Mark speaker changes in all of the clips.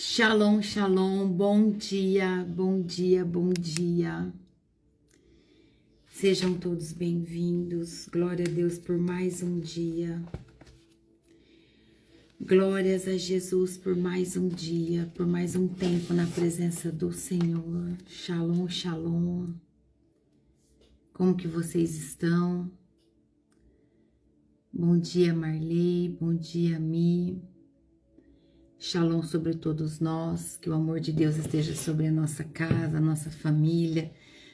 Speaker 1: Shalom, shalom, bom dia, bom dia, bom dia. Sejam todos bem-vindos. Glória a Deus por mais um dia. Glórias a Jesus por mais um dia, por mais um tempo na presença do Senhor. Shalom, shalom. Como que vocês estão? Bom dia, Marley. Bom dia, Mi. Shalom sobre todos nós, que o amor de Deus esteja sobre a nossa casa, a nossa família,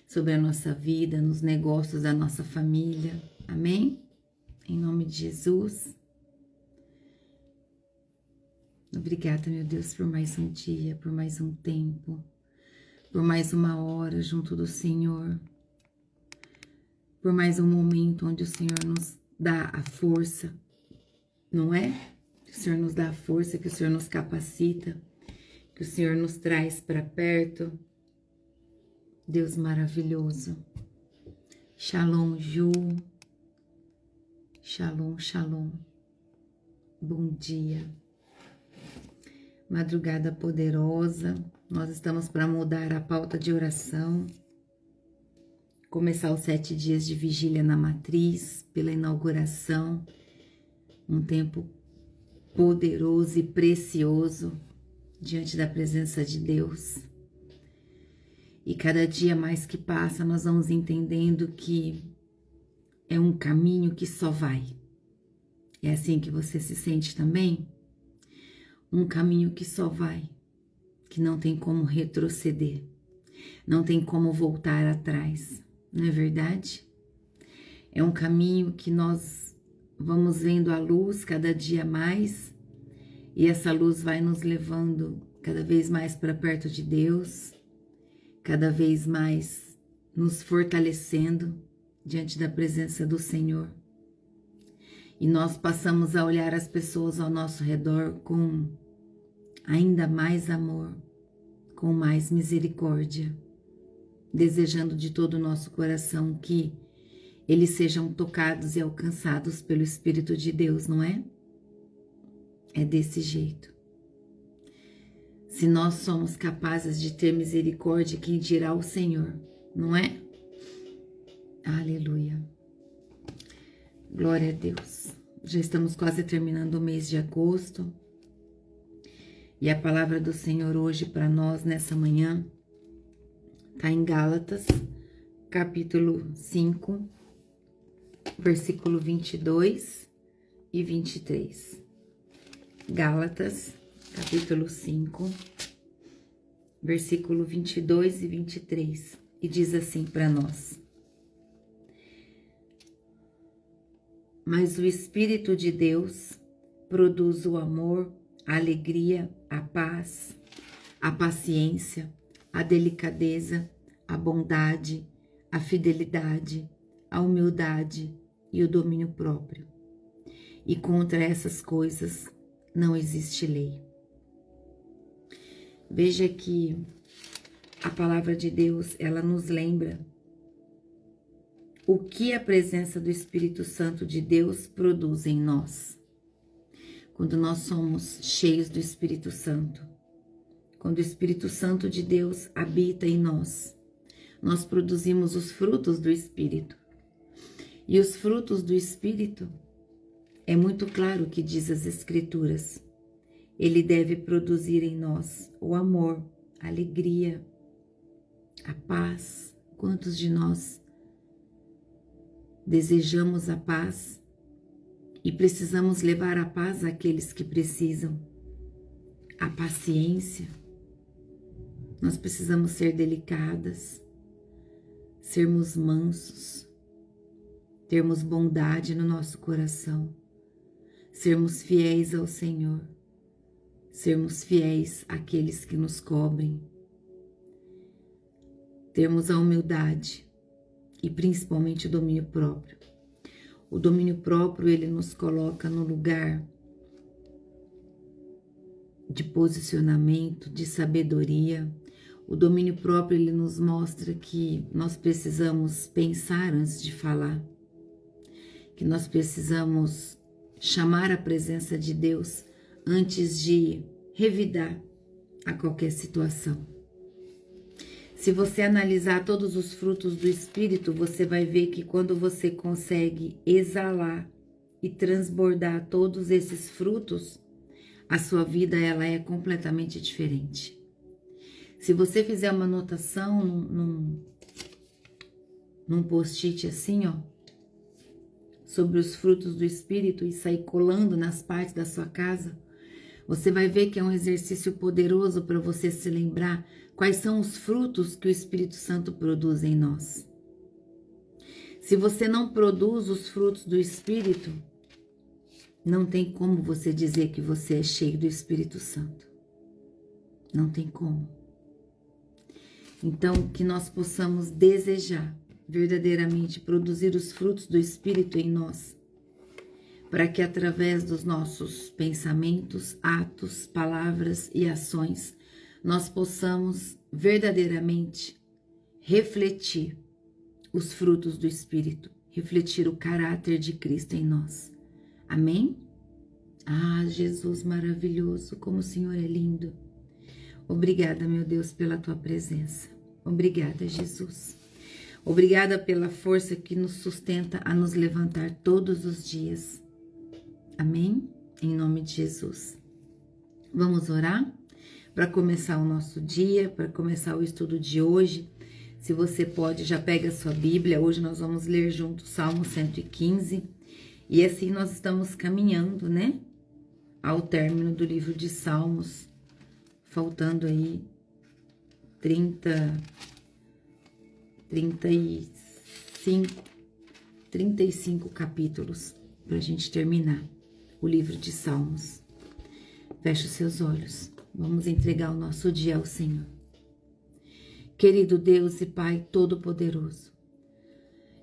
Speaker 1: sobre a nossa vida, nos negócios da nossa família. Amém? Em nome de Jesus. Obrigada, meu Deus, por mais um dia, por mais um tempo, por mais uma hora junto do Senhor, por mais um momento onde o Senhor nos dá a força, não é? Que o Senhor nos dá a força, que o Senhor nos capacita, que o Senhor nos traz para perto. Deus maravilhoso. Shalom, Ju. Shalom, shalom. Bom dia. Madrugada poderosa. Nós estamos para mudar a pauta de oração. Começar os 7 dias de vigília na matriz, pela inauguração. Um tempo poderoso e precioso diante da presença de Deus. E cada dia mais que passa, nós vamos entendendo que é um caminho que só vai. É assim que você se sente também? Um caminho que só vai, que não tem como retroceder, não tem como voltar atrás, não é verdade? É um caminho que nós vamos vendo a luz cada dia mais, e essa luz vai nos levando cada vez mais para perto de Deus, cada vez mais nos fortalecendo diante da presença do Senhor. E nós passamos a olhar as pessoas ao nosso redor com ainda mais amor, com mais misericórdia, desejando de todo o nosso coração que eles sejam tocados e alcançados pelo Espírito de Deus, não é? É desse jeito. Se nós somos capazes de ter misericórdia, quem dirá o Senhor, não é? Aleluia. Glória a Deus. Já estamos quase terminando o mês de agosto. E a palavra do Senhor hoje para nós nessa manhã está em Gálatas, capítulo 5, versículo 22 e 23. Gálatas, capítulo 5, versículo 22 e 23. E diz assim para nós: Mas o Espírito de Deus produz o amor, a alegria, a paz, a paciência, a delicadeza, a bondade, a fidelidade, a humildade e o domínio próprio. E contra essas coisas não existe lei. Veja que a palavra de Deus, ela nos lembra o que a presença do Espírito Santo de Deus produz em nós. Quando nós somos cheios do Espírito Santo, quando o Espírito Santo de Deus habita em nós, nós produzimos os frutos do Espírito. E os frutos do Espírito, é muito claro o que diz as Escrituras. Ele deve produzir em nós o amor, a alegria, a paz. Quantos de nós desejamos a paz e precisamos levar a paz àqueles que precisam? A paciência. Nós precisamos ser delicadas, sermos mansos, termos bondade no nosso coração, sermos fiéis ao Senhor, sermos fiéis àqueles que nos cobrem, termos a humildade e principalmente o domínio próprio. O domínio próprio, ele nos coloca no lugar de posicionamento, de sabedoria. O domínio próprio, ele nos mostra que nós precisamos pensar antes de falar, que nós precisamos chamar a presença de Deus antes de revidar a qualquer situação. Se você analisar todos os frutos do Espírito, você vai ver que quando você consegue exalar e transbordar todos esses frutos, a sua vida ela é completamente diferente. Se você fizer uma anotação num post-it assim, ó, sobre os frutos do Espírito e sair colando nas partes da sua casa, você vai ver que é um exercício poderoso para você se lembrar quais são os frutos que o Espírito Santo produz em nós. Se você não produz os frutos do Espírito, não tem como você dizer que você é cheio do Espírito Santo. Não tem como. Então, que nós possamos desejar verdadeiramente produzir os frutos do Espírito em nós, para que através dos nossos pensamentos, atos, palavras e ações, nós possamos verdadeiramente refletir os frutos do Espírito, refletir o caráter de Cristo em nós. Amém? Ah, Jesus maravilhoso, como o Senhor é lindo. Obrigada, meu Deus, pela tua presença. Obrigada, Jesus. Obrigada pela força que nos sustenta a nos levantar todos os dias. Amém? Em nome de Jesus. Vamos orar para começar o nosso dia, para começar o estudo de hoje. Se você pode, já pega a sua Bíblia. Hoje nós vamos ler junto Salmo 115. E assim nós estamos caminhando, né? Ao término do livro de Salmos. Faltando aí 35 capítulos para a gente terminar o livro de Salmos. Feche os seus olhos. Vamos entregar o nosso dia ao Senhor. Querido Deus e Pai Todo-Poderoso,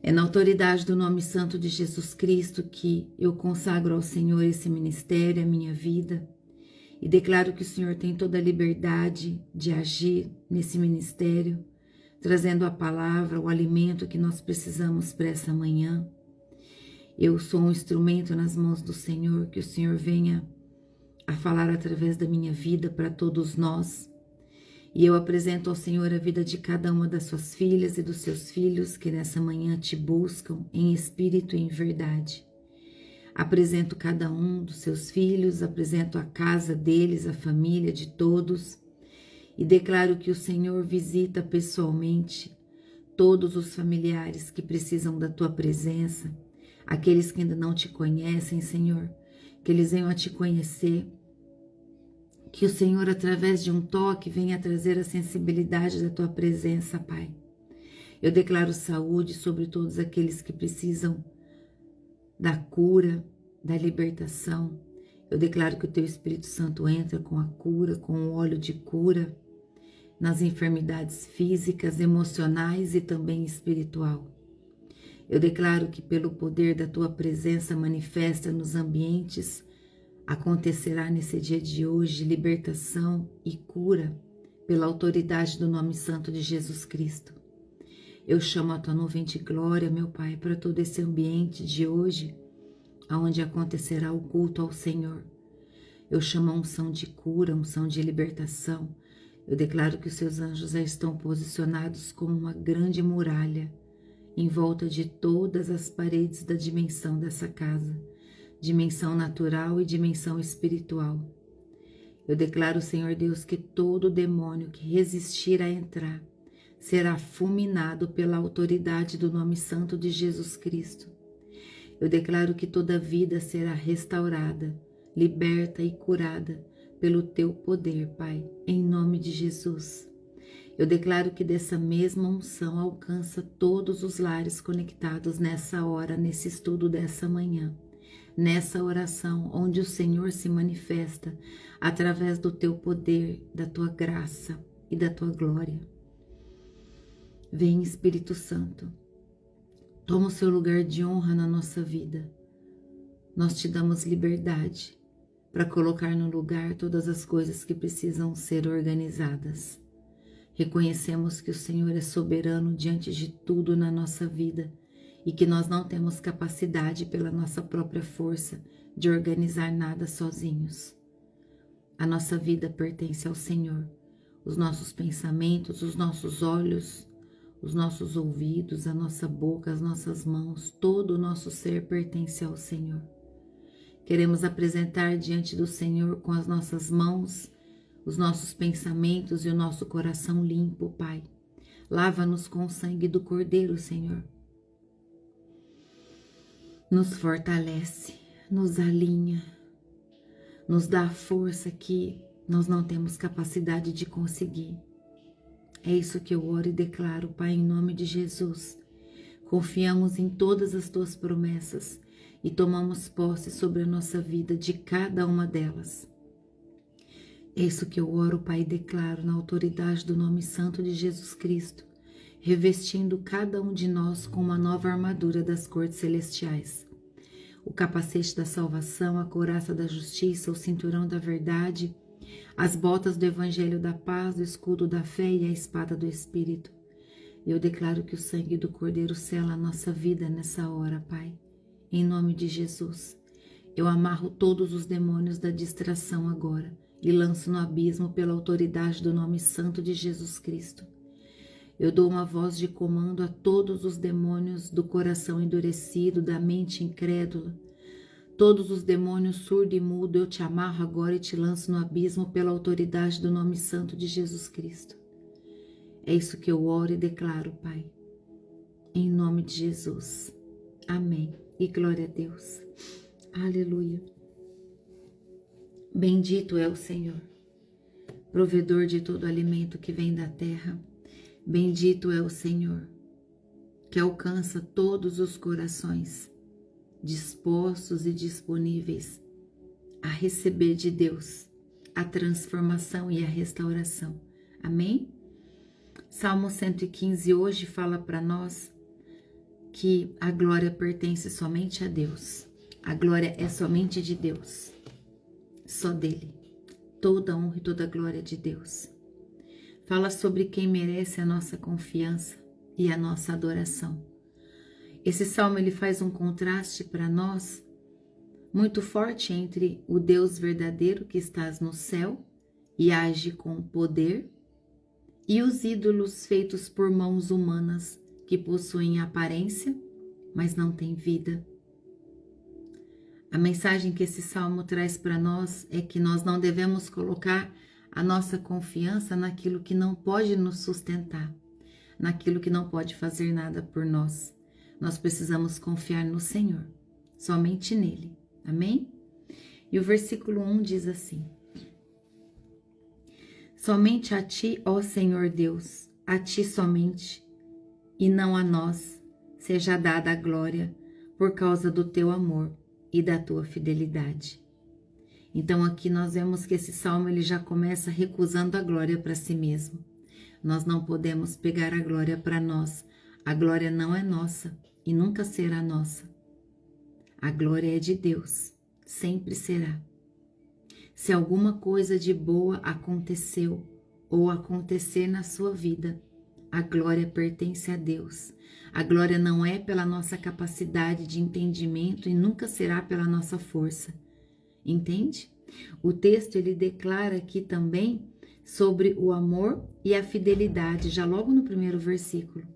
Speaker 1: é na autoridade do nome santo de Jesus Cristo que eu consagro ao Senhor esse ministério, a minha vida, e declaro que o Senhor tem toda a liberdade de agir nesse ministério, trazendo a palavra, o alimento que nós precisamos para essa manhã. Eu sou um instrumento nas mãos do Senhor, que o Senhor venha a falar através da minha vida para todos nós. E eu apresento ao Senhor a vida de cada uma das suas filhas e dos seus filhos que nessa manhã te buscam em espírito e em verdade. Apresento cada um dos seus filhos, apresento a casa deles, a família de todos, e declaro que o Senhor visita pessoalmente todos os familiares que precisam da tua presença, aqueles que ainda não te conhecem, Senhor, que eles venham a te conhecer, que o Senhor, através de um toque, venha trazer a sensibilidade da tua presença, Pai. Eu declaro saúde sobre todos aqueles que precisam da cura, da libertação. Eu declaro que o teu Espírito Santo entra com a cura, com o óleo de cura, nas enfermidades físicas, emocionais e também espiritual. Eu declaro que pelo poder da tua presença manifesta nos ambientes, acontecerá nesse dia de hoje libertação e cura pela autoridade do nome santo de Jesus Cristo. Eu chamo a tua nuvem de glória, meu Pai, para todo esse ambiente de hoje, onde acontecerá o culto ao Senhor. Eu chamo a unção de cura, a unção de libertação. Eu declaro que os seus anjos já estão posicionados como uma grande muralha em volta de todas as paredes da dimensão dessa casa, dimensão natural e dimensão espiritual. Eu declaro, Senhor Deus, que todo demônio que resistir a entrar será fulminado pela autoridade do nome santo de Jesus Cristo. Eu declaro que toda vida será restaurada, liberta e curada pelo teu poder, Pai, em nome de Jesus. Eu declaro que dessa mesma unção alcança todos os lares conectados nessa hora, nesse estudo dessa manhã, nessa oração onde o Senhor se manifesta através do teu poder, da tua graça e da tua glória. Vem, Espírito Santo, toma o seu lugar de honra na nossa vida. Nós te damos liberdade para colocar no lugar todas as coisas que precisam ser organizadas. Reconhecemos que o Senhor é soberano diante de tudo na nossa vida e que nós não temos capacidade pela nossa própria força de organizar nada sozinhos. A nossa vida pertence ao Senhor os nossos pensamentos, os nossos olhos, os nossos ouvidos, a nossa boca, as nossas mãos, todo o nosso ser pertence ao Senhor. Queremos apresentar diante do Senhor com as nossas mãos, os nossos pensamentos e o nosso coração limpo, Pai. Lava-nos com o sangue do Cordeiro, Senhor. Nos fortalece, nos alinha, nos dá a força que nós não temos capacidade de conseguir. É isso que eu oro e declaro, Pai, em nome de Jesus. Confiamos em todas as Tuas promessas e tomamos posse sobre a nossa vida de cada uma delas. É isso que eu oro, Pai, e declaro na autoridade do nome santo de Jesus Cristo, revestindo cada um de nós com uma nova armadura das cortes celestiais. O capacete da salvação, a couraça da justiça, o cinturão da verdade, as botas do evangelho da paz, o escudo da fé e a espada do Espírito. Eu declaro que o sangue do Cordeiro sela a nossa vida nessa hora, Pai. Em nome de Jesus, eu amarro todos os demônios da distração agora e lanço no abismo pela autoridade do nome santo de Jesus Cristo. Eu dou uma voz de comando a todos os demônios do coração endurecido, da mente incrédula. Todos os demônios surdo e mudo, eu te amarro agora e te lanço no abismo pela autoridade do nome santo de Jesus Cristo. É isso que eu oro e declaro, Pai. Em nome de Jesus. Amém. E glória a Deus. Aleluia. Bendito é o Senhor, provedor de todo alimento que vem da terra. Bendito é o Senhor, que alcança todos os corações, dispostos e disponíveis a receber de Deus a transformação e a restauração. Amém? Salmo 115 hoje fala para nós que a glória pertence somente a Deus. A glória é somente de Deus, só dele. Toda a honra e toda a glória de Deus. Fala sobre quem merece a nossa confiança e a nossa adoração. Esse salmo ele faz um contraste para nós muito forte entre o Deus verdadeiro que estás no céu e age com poder e os ídolos feitos por mãos humanas que possuem aparência, mas não têm vida. A mensagem que esse salmo traz para nós é que nós não devemos colocar a nossa confiança naquilo que não pode nos sustentar, naquilo que não pode fazer nada por nós. Nós precisamos confiar no Senhor, somente nele. Amém? E o versículo 1 diz assim: somente a ti, ó Senhor Deus, a ti somente, e não a nós, seja dada a glória por causa do teu amor e da tua fidelidade. Então aqui nós vemos que esse salmo ele já começa recusando a glória para si mesmo. Nós não podemos pegar a glória para nós. A glória não é nossa e nunca será nossa. A glória é de Deus, sempre será. Se alguma coisa de boa aconteceu ou acontecer na sua vida, a glória pertence a Deus. A glória não é pela nossa capacidade de entendimento e nunca será pela nossa força. Entende? O texto ele declara aqui também sobre o amor e a fidelidade, já logo no primeiro versículo.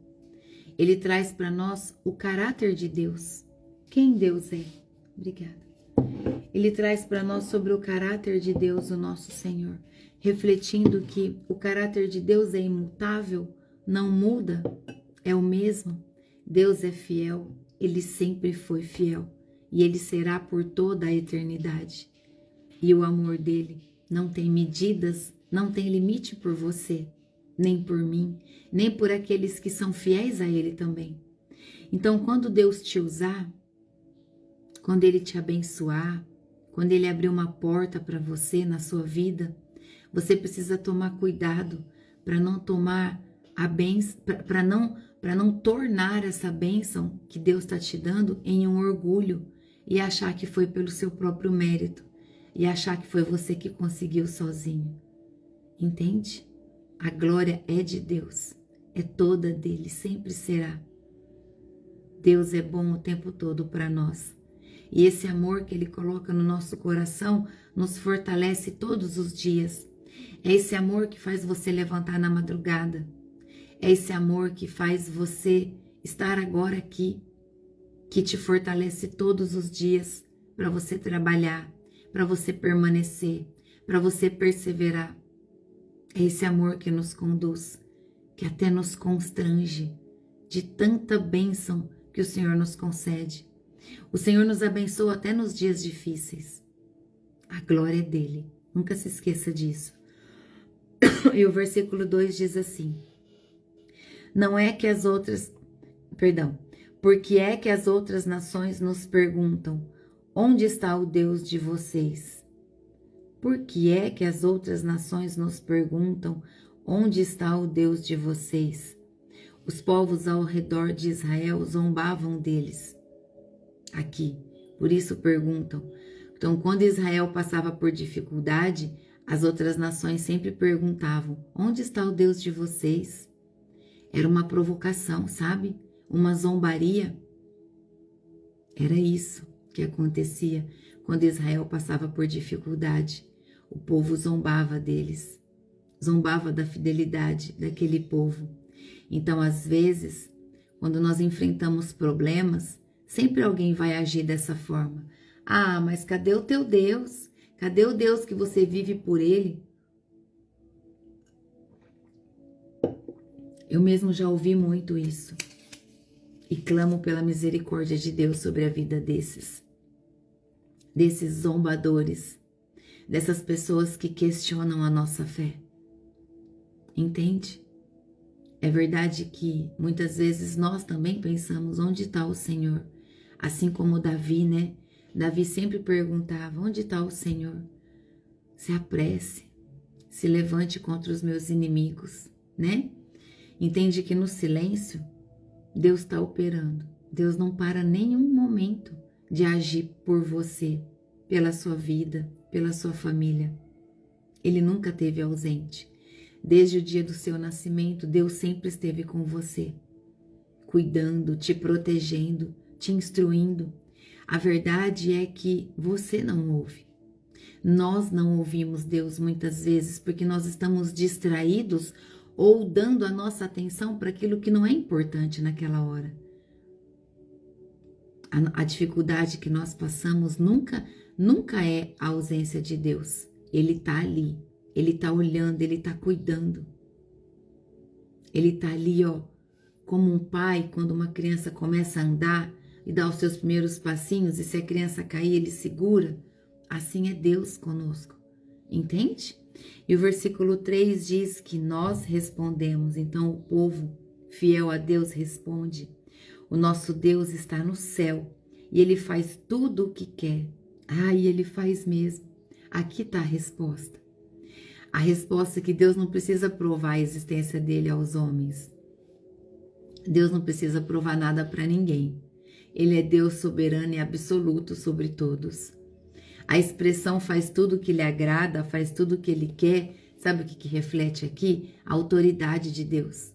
Speaker 1: Ele traz para nós o caráter de Deus. Quem Deus é? Obrigada. Ele traz para nós sobre o caráter de Deus, o nosso Senhor, refletindo que o caráter de Deus é imutável, não muda, é o mesmo. Deus é fiel, ele sempre foi fiel e ele será por toda a eternidade. E o amor dele não tem medidas, não tem limite por você, nem por mim, nem por aqueles que são fiéis a ele também. Então, quando Deus te usar, quando ele te abençoar, quando ele abrir uma porta para você na sua vida, você precisa tomar cuidado para não tomar a bênção, para não tornar essa bênção que Deus está te dando em um orgulho e achar que foi pelo seu próprio mérito e achar que foi você que conseguiu sozinho. Entende? A glória é de Deus, é toda dele, sempre será. Deus é bom o tempo todo para nós. E esse amor que ele coloca no nosso coração nos fortalece todos os dias. É esse amor que faz você levantar na madrugada. É esse amor que faz você estar agora aqui, que te fortalece todos os dias para você trabalhar, para você permanecer, para você perseverar. É esse amor que nos conduz, que até nos constrange de tanta bênção que o Senhor nos concede. O Senhor nos abençoa até nos dias difíceis. A glória é dele. Nunca se esqueça disso. E o versículo 2 diz assim: não é que as outras, perdão, porque é que as outras nações nos perguntam: onde está o Deus de vocês? Por que é que as outras nações nos perguntam: onde está o Deus de vocês? Os povos ao redor de Israel zombavam deles. Aqui, por isso perguntam. Então, quando Israel passava por dificuldade, as outras nações sempre perguntavam: onde está o Deus de vocês? Era uma provocação, sabe? Uma zombaria. Era isso que acontecia quando Israel passava por dificuldade. O povo zombava deles, zombava da fidelidade daquele povo. Então, às vezes, quando nós enfrentamos problemas, sempre alguém vai agir dessa forma. Ah, mas cadê o teu Deus? Cadê o Deus que você vive por ele? Eu mesmo já ouvi muito isso. E clamo pela misericórdia de Deus sobre a vida desses zombadores, dessas pessoas que questionam a nossa fé. Entende? É verdade que muitas vezes nós também pensamos: onde está o Senhor? Assim como Davi, né? Davi sempre perguntava: onde está o Senhor? Se apresse, se levante contra os meus inimigos, né? Entende que no silêncio Deus está operando. Deus não para nenhum momento de agir por você, pela sua vida, pela sua família. Ele nunca esteve ausente. Desde o dia do seu nascimento, Deus sempre esteve com você, cuidando, te protegendo, te instruindo. A verdade é que você não ouve. Nós não ouvimos Deus muitas vezes porque nós estamos distraídos ou dando a nossa atenção para aquilo que não é importante naquela hora. A dificuldade que nós passamos nunca é a ausência de Deus. Ele está ali, Ele está olhando, Ele está cuidando. Ele está ali, ó, como um pai, quando uma criança começa a andar e dá os seus primeiros passinhos, e se a criança cair, Ele segura. Assim é Deus conosco, entende? E o versículo 3 diz que nós respondemos. Então o povo fiel a Deus responde: o nosso Deus está no céu e Ele faz tudo o que quer. Ah, e Ele faz mesmo. Aqui está a resposta. A resposta é que Deus não precisa provar a existência dele aos homens. Deus não precisa provar nada para ninguém. Ele é Deus soberano e absoluto sobre todos. A expressão faz tudo o que lhe agrada, faz tudo o que ele quer. Sabe o que reflete aqui? A autoridade de Deus.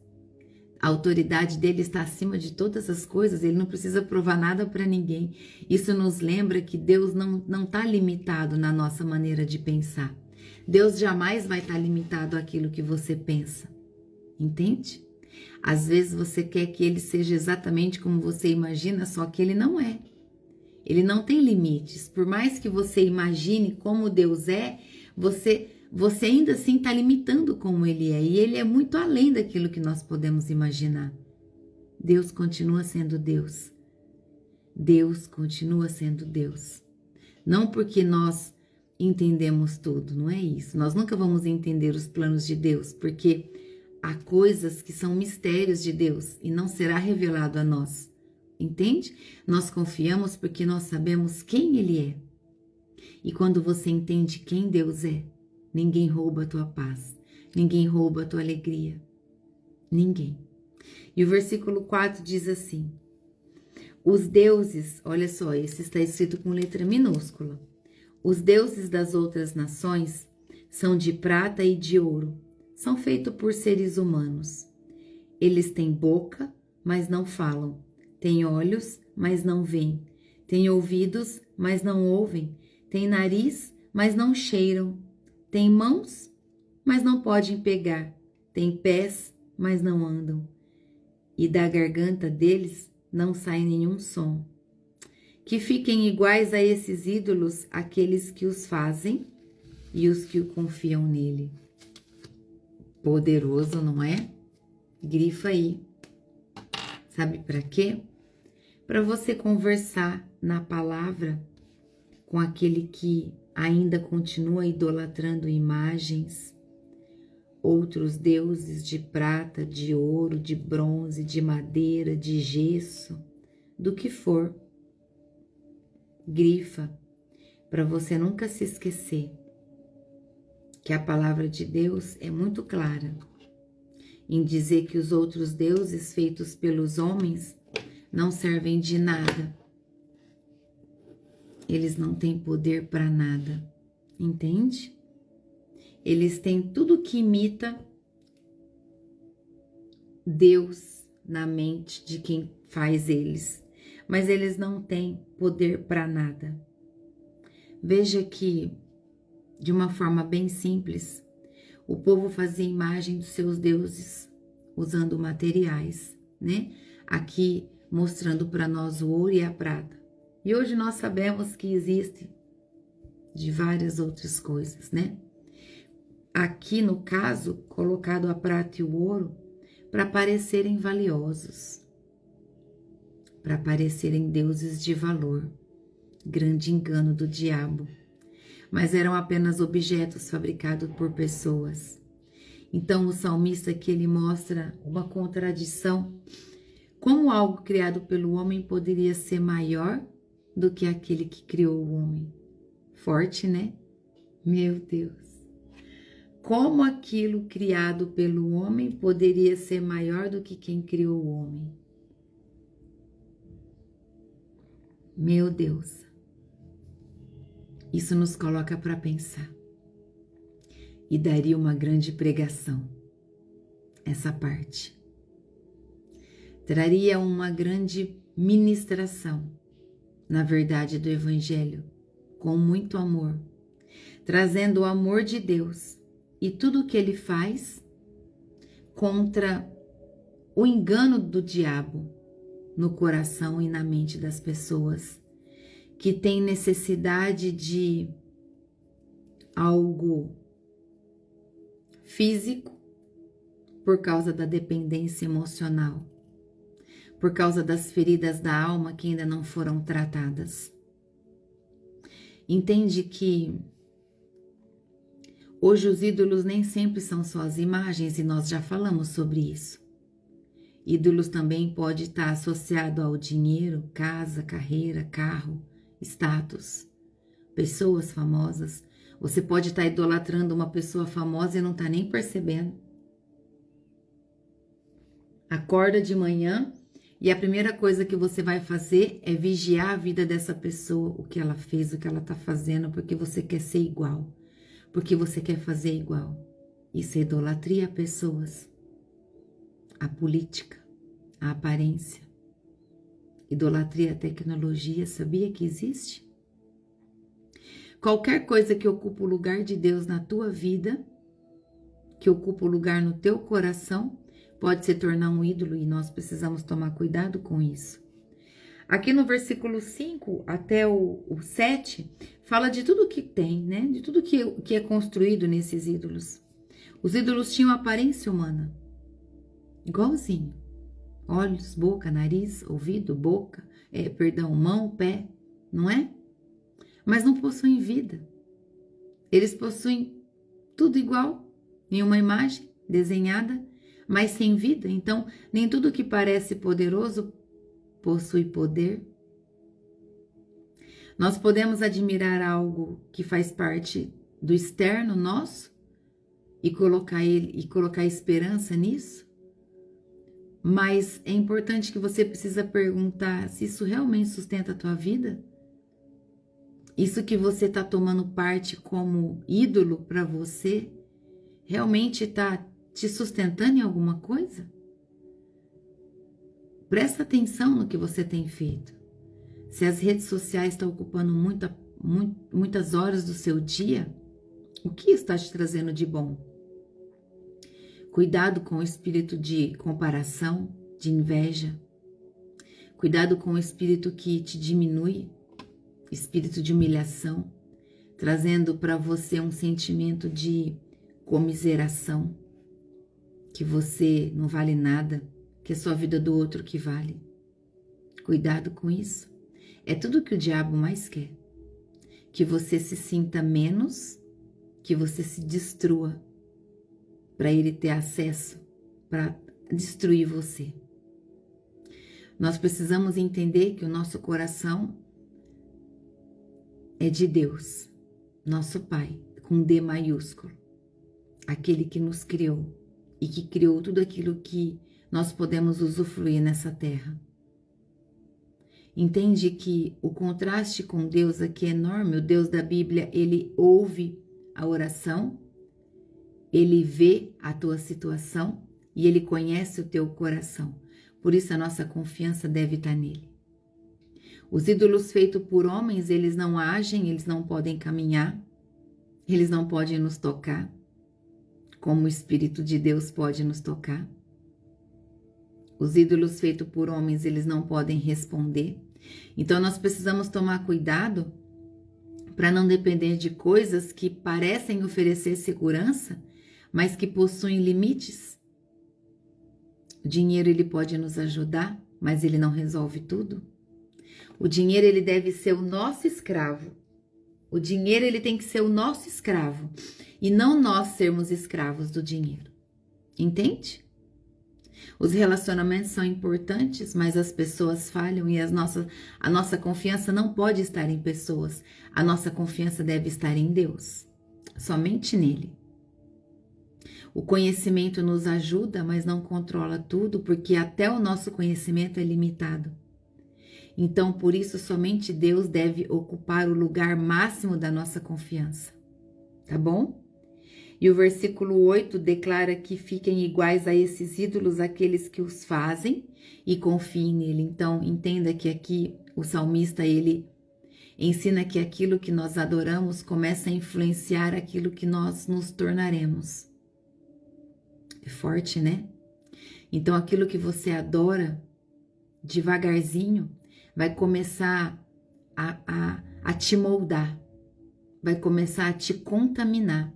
Speaker 1: A autoridade dele está acima de todas as coisas, ele não precisa provar nada para ninguém. Isso nos lembra que Deus não está limitado na nossa maneira de pensar. Deus jamais vai estar limitado àquilo que você pensa. Entende? Às vezes você quer que ele seja exatamente como você imagina, só que ele não é. Ele não tem limites. Por mais que você imagine como Deus é, você ainda assim está limitando como ele é. E ele é muito além daquilo que nós podemos imaginar. Deus continua sendo Deus. Deus continua sendo Deus. Não porque nós entendemos tudo, não é isso. Nós nunca vamos entender os planos de Deus, porque há coisas que são mistérios de Deus e não será revelado a nós. Entende? Nós confiamos porque nós sabemos quem Ele é. E quando você entende quem Deus é, ninguém rouba a tua paz, ninguém rouba a tua alegria. Ninguém. E o versículo 4 diz assim: os deuses, olha só, esse está escrito com letra minúscula. Os deuses das outras nações são de prata e de ouro, são feitos por seres humanos. Eles têm boca, mas não falam. Têm olhos, mas não veem. Têm ouvidos, mas não ouvem. Têm nariz, mas não cheiram. Têm mãos, mas não podem pegar, têm pés, mas não andam, e da garganta deles não sai nenhum som. Que fiquem iguais a esses ídolos aqueles que os fazem e os que confiam nele. Poderoso, não é? Grifa aí. Sabe para quê? Para você conversar na palavra com aquele que ainda continua idolatrando imagens, outros deuses de prata, de ouro, de bronze, de madeira, de gesso, do que for. Grifa, para você nunca se esquecer que a palavra de Deus é muito clara em dizer que os outros deuses feitos pelos homens não servem de nada. Eles não têm poder para nada, entende? Eles têm tudo que imita Deus na mente de quem faz eles, mas eles não têm poder para nada. Veja que, de uma forma bem simples, o povo fazia imagem dos seus deuses usando materiais, né? Aqui mostrando para nós o ouro e a prata. E hoje nós sabemos que existe de várias outras coisas, né? Aqui no caso, colocado a prata e o ouro para parecerem valiosos, para parecerem deuses de valor. Grande engano do diabo. Mas eram apenas objetos fabricados por pessoas. Então o salmista aqui ele mostra uma contradição. Como algo criado pelo homem poderia ser maior do que aquele que criou o homem? Forte, né? Meu Deus. Como aquilo criado pelo homem poderia ser maior do que quem criou o homem? Meu Deus. Isso nos coloca para pensar. E daria uma grande pregação, essa parte. Traria uma grande ministração, na verdade, do Evangelho, com muito amor, trazendo o amor de Deus e tudo o que Ele faz contra o engano do diabo no coração e na mente das pessoas que têm necessidade de algo físico por causa da dependência emocional, por causa das feridas da alma que ainda não foram tratadas. Entende que hoje os ídolos nem sempre são só as imagens e nós já falamos sobre isso. Ídolos também pode estar associado ao dinheiro, casa, carreira, carro, status, pessoas famosas. Você pode estar idolatrando uma pessoa famosa e não está nem percebendo. Acorda de manhã e a primeira coisa que você vai fazer é vigiar a vida dessa pessoa, o que ela fez, o que ela está fazendo, porque você quer ser igual, porque você quer fazer igual. Isso é idolatria a pessoas, a política, a aparência. Idolatria à tecnologia, sabia que existe? Qualquer coisa que ocupa o lugar de Deus na tua vida, que ocupa o lugar no teu coração, pode se tornar um ídolo e nós precisamos tomar cuidado com isso. Aqui no versículo 5 até o 7, fala de tudo que tem, né? De tudo que é construído nesses ídolos. Os ídolos tinham aparência humana, igualzinho. Olhos, boca, nariz, ouvido, boca, mão, pé, não é? Mas não possuem vida. Eles possuem tudo igual, em uma imagem desenhada, mas sem vida. Então, nem tudo que parece poderoso possui poder. Nós podemos admirar algo que faz parte do externo nosso e colocar esperança nisso. Mas é importante que você precisa perguntar se isso realmente sustenta a tua vida. Isso que você está tomando parte como ídolo para você, realmente está te sustentando em alguma coisa? Presta atenção no que você tem feito. Se as redes sociais estão ocupando muitas horas do seu dia, o que está te trazendo de bom? Cuidado com o espírito de comparação, de inveja. Cuidado com o espírito que te diminui, espírito de humilhação, trazendo para você um sentimento de comiseração, que você não vale nada, que é só a vida do outro que vale. Cuidado com isso. É tudo que o diabo mais quer. Que você se sinta menos, que você se destrua, para ele ter acesso, para destruir você. Nós precisamos entender que o nosso coração é de Deus, nosso Pai, com D maiúsculo, aquele que nos criou e que criou tudo aquilo que nós podemos usufruir nessa terra. Entende que o contraste com Deus aqui é enorme. O Deus da Bíblia, ele ouve a oração, ele vê a tua situação e ele conhece o teu coração. Por isso a nossa confiança deve estar nele. Os ídolos feitos por homens, eles não agem, eles não podem caminhar, eles não podem nos tocar, como o Espírito de Deus pode nos tocar. Os ídolos feitos por homens, eles não podem responder. Então nós precisamos tomar cuidado para não depender de coisas que parecem oferecer segurança, mas que possuem limites. O dinheiro, ele pode nos ajudar, mas ele não resolve tudo. O dinheiro, ele deve ser o nosso escravo. O dinheiro, ele tem que ser o nosso escravo e não nós sermos escravos do dinheiro. Entende? Os relacionamentos são importantes, mas as pessoas falham e a nossa confiança não pode estar em pessoas. A nossa confiança deve estar em Deus, somente nele. O conhecimento nos ajuda, mas não controla tudo, porque até o nosso conhecimento é limitado. Então, por isso, somente Deus deve ocupar o lugar máximo da nossa confiança. Tá bom? E o versículo 8 declara que fiquem iguais a esses ídolos aqueles que os fazem e confiem nele. Então, entenda que aqui o salmista, ele ensina que aquilo que nós adoramos começa a influenciar aquilo que nós nos tornaremos. É forte, né? Então, aquilo que você adora, devagarzinho, vai começar a te moldar, vai começar a te contaminar,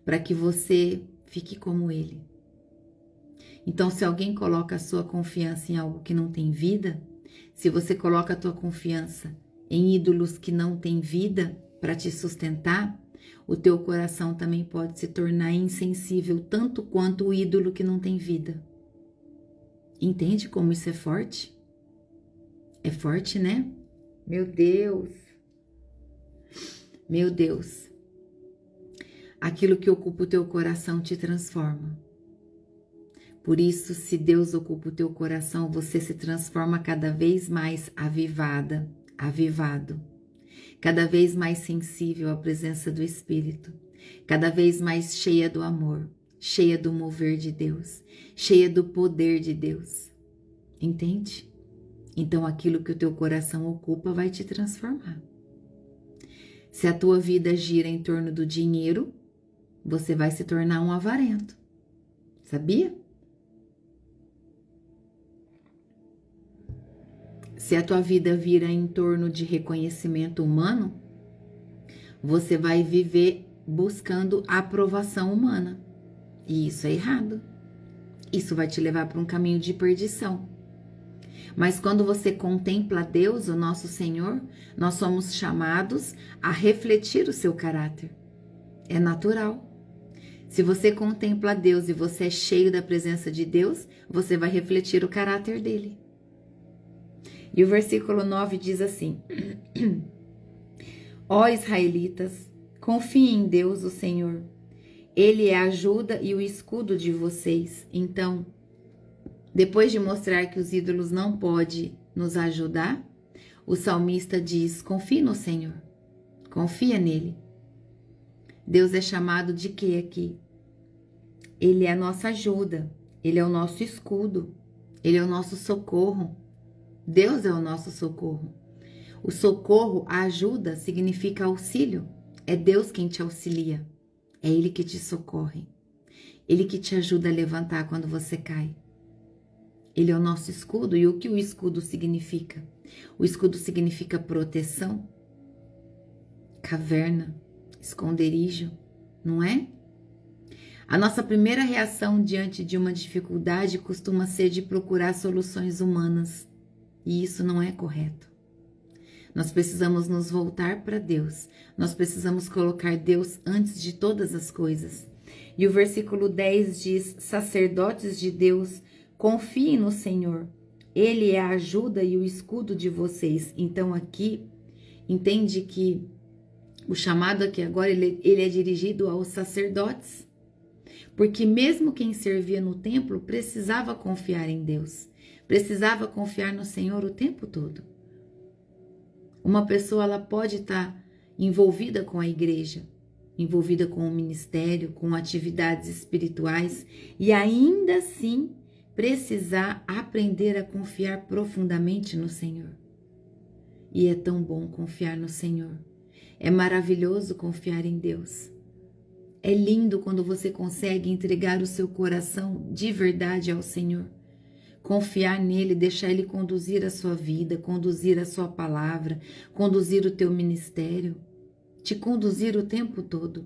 Speaker 1: para que você fique como ele. Então, se alguém coloca a sua confiança em algo que não tem vida, se você coloca a tua confiança em ídolos que não têm vida para te sustentar, o teu coração também pode se tornar insensível, tanto quanto o ídolo que não tem vida. Entende como isso é forte? É forte, né? Meu Deus! Meu Deus! Aquilo que ocupa o teu coração te transforma. Por isso, se Deus ocupa o teu coração, você se transforma cada vez mais avivada, avivado. Cada vez mais sensível à presença do Espírito, cada vez mais cheia do amor, cheia do mover de Deus, cheia do poder de Deus. Entende? Então aquilo que o teu coração ocupa vai te transformar. Se a tua vida gira em torno do dinheiro, você vai se tornar um avarento. Sabia? Se a tua vida vira em torno de reconhecimento humano, você vai viver buscando a aprovação humana. E isso é errado. Isso vai te levar para um caminho de perdição. Mas quando você contempla Deus, o nosso Senhor, nós somos chamados a refletir o seu caráter. É natural. Se você contempla Deus e você é cheio da presença de Deus, você vai refletir o caráter dele. E o versículo 9 diz assim: Ó israelitas, confiem em Deus, o Senhor. Ele é a ajuda e o escudo de vocês. Então, depois de mostrar que os ídolos não podem nos ajudar, o salmista diz: confie no Senhor, confia nele. Deus é chamado de quê aqui? Ele é a nossa ajuda, ele é o nosso escudo, ele é o nosso socorro. Deus é o nosso socorro. O socorro, a ajuda, significa auxílio. É Deus quem te auxilia. É Ele que te socorre. Ele que te ajuda a levantar quando você cai. Ele é o nosso escudo. E o que o escudo significa? O escudo significa proteção, caverna, esconderijo, não é? A nossa primeira reação diante de uma dificuldade costuma ser de procurar soluções humanas. E isso não é correto. Nós precisamos nos voltar para Deus. Nós precisamos colocar Deus antes de todas as coisas. E o versículo 10 diz: sacerdotes de Deus, confiem no Senhor. Ele é a ajuda e o escudo de vocês. Então aqui, entende que o chamado aqui agora, ele é dirigido aos sacerdotes. Porque mesmo quem servia no templo precisava confiar em Deus. Precisava confiar no Senhor o tempo todo. Uma pessoa, ela pode estar envolvida com a igreja, envolvida com o ministério, com atividades espirituais e ainda assim precisar aprender a confiar profundamente no Senhor. E é tão bom confiar no Senhor. É maravilhoso confiar em Deus. É lindo quando você consegue entregar o seu coração de verdade ao Senhor. Confiar nele, deixar ele conduzir a sua vida, conduzir a sua palavra, conduzir o teu ministério, te conduzir o tempo todo.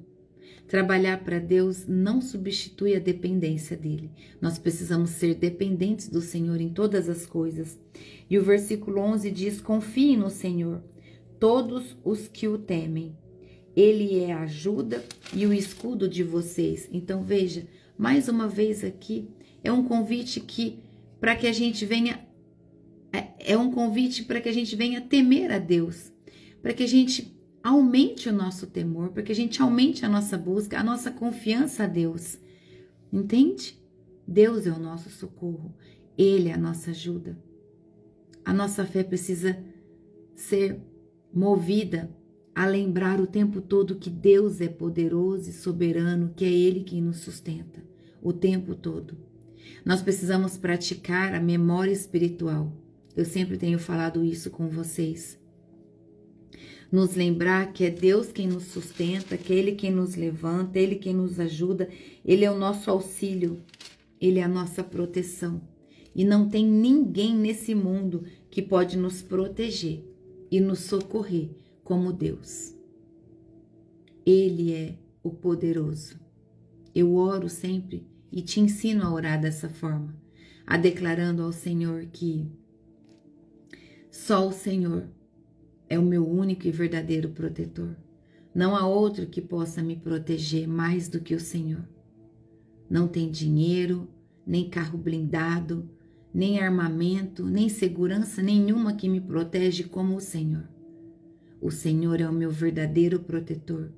Speaker 1: Trabalhar para Deus não substitui a dependência dele. Nós precisamos ser dependentes do Senhor em todas as coisas. E o versículo 11 diz: confiem no Senhor, todos os que o temem. Ele é a ajuda e o escudo de vocês. Então veja, mais uma vez aqui, é um convite para que a gente venha, temer a Deus, para que a gente aumente o nosso temor, para que a gente aumente a nossa busca, a nossa confiança a Deus. Entende? Deus é o nosso socorro, Ele é a nossa ajuda. A nossa fé precisa ser movida a lembrar o tempo todo que Deus é poderoso e soberano, que é Ele quem nos sustenta o tempo todo. Nós precisamos praticar a memória espiritual. Eu sempre tenho falado isso com vocês. Nos lembrar que é Deus quem nos sustenta, que é Ele quem nos levanta, Ele quem nos ajuda, Ele é o nosso auxílio, Ele é a nossa proteção. E não tem ninguém nesse mundo que pode nos proteger e nos socorrer como Deus. Ele é o poderoso. Eu oro sempre e te ensino a orar dessa forma, a declarando ao Senhor que só o Senhor é o meu único e verdadeiro protetor. Não há outro que possa me proteger mais do que o Senhor. Não tem dinheiro, nem carro blindado, nem armamento, nem segurança nenhuma que me protege como o Senhor. O Senhor é o meu verdadeiro protetor.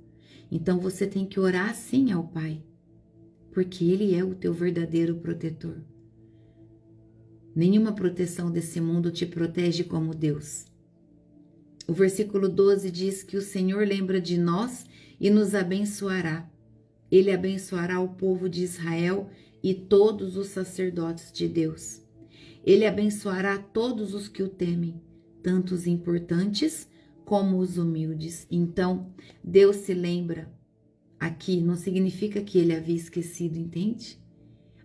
Speaker 1: Então você tem que orar sim ao Pai, porque Ele é o teu verdadeiro protetor. Nenhuma proteção desse mundo te protege como Deus. O versículo 12 diz que o Senhor lembra de nós e nos abençoará. Ele abençoará o povo de Israel e todos os sacerdotes de Deus. Ele abençoará todos os que o temem, tanto os importantes como os humildes. Então, Deus se lembra. Aqui não significa que Ele havia esquecido, entende?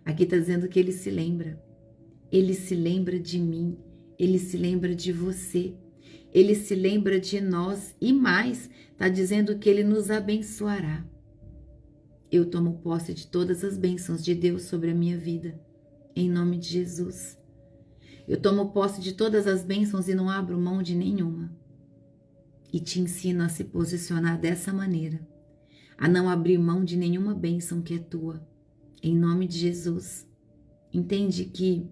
Speaker 1: Aqui está dizendo que Ele se lembra. Ele se lembra de mim, Ele se lembra de você, Ele se lembra de nós e mais, está dizendo que Ele nos abençoará. Eu tomo posse de todas as bênçãos de Deus sobre a minha vida, em nome de Jesus. Eu tomo posse de todas as bênçãos e não abro mão de nenhuma. E te ensino a se posicionar dessa maneira, a não abrir mão de nenhuma bênção que é tua, em nome de Jesus. Entende que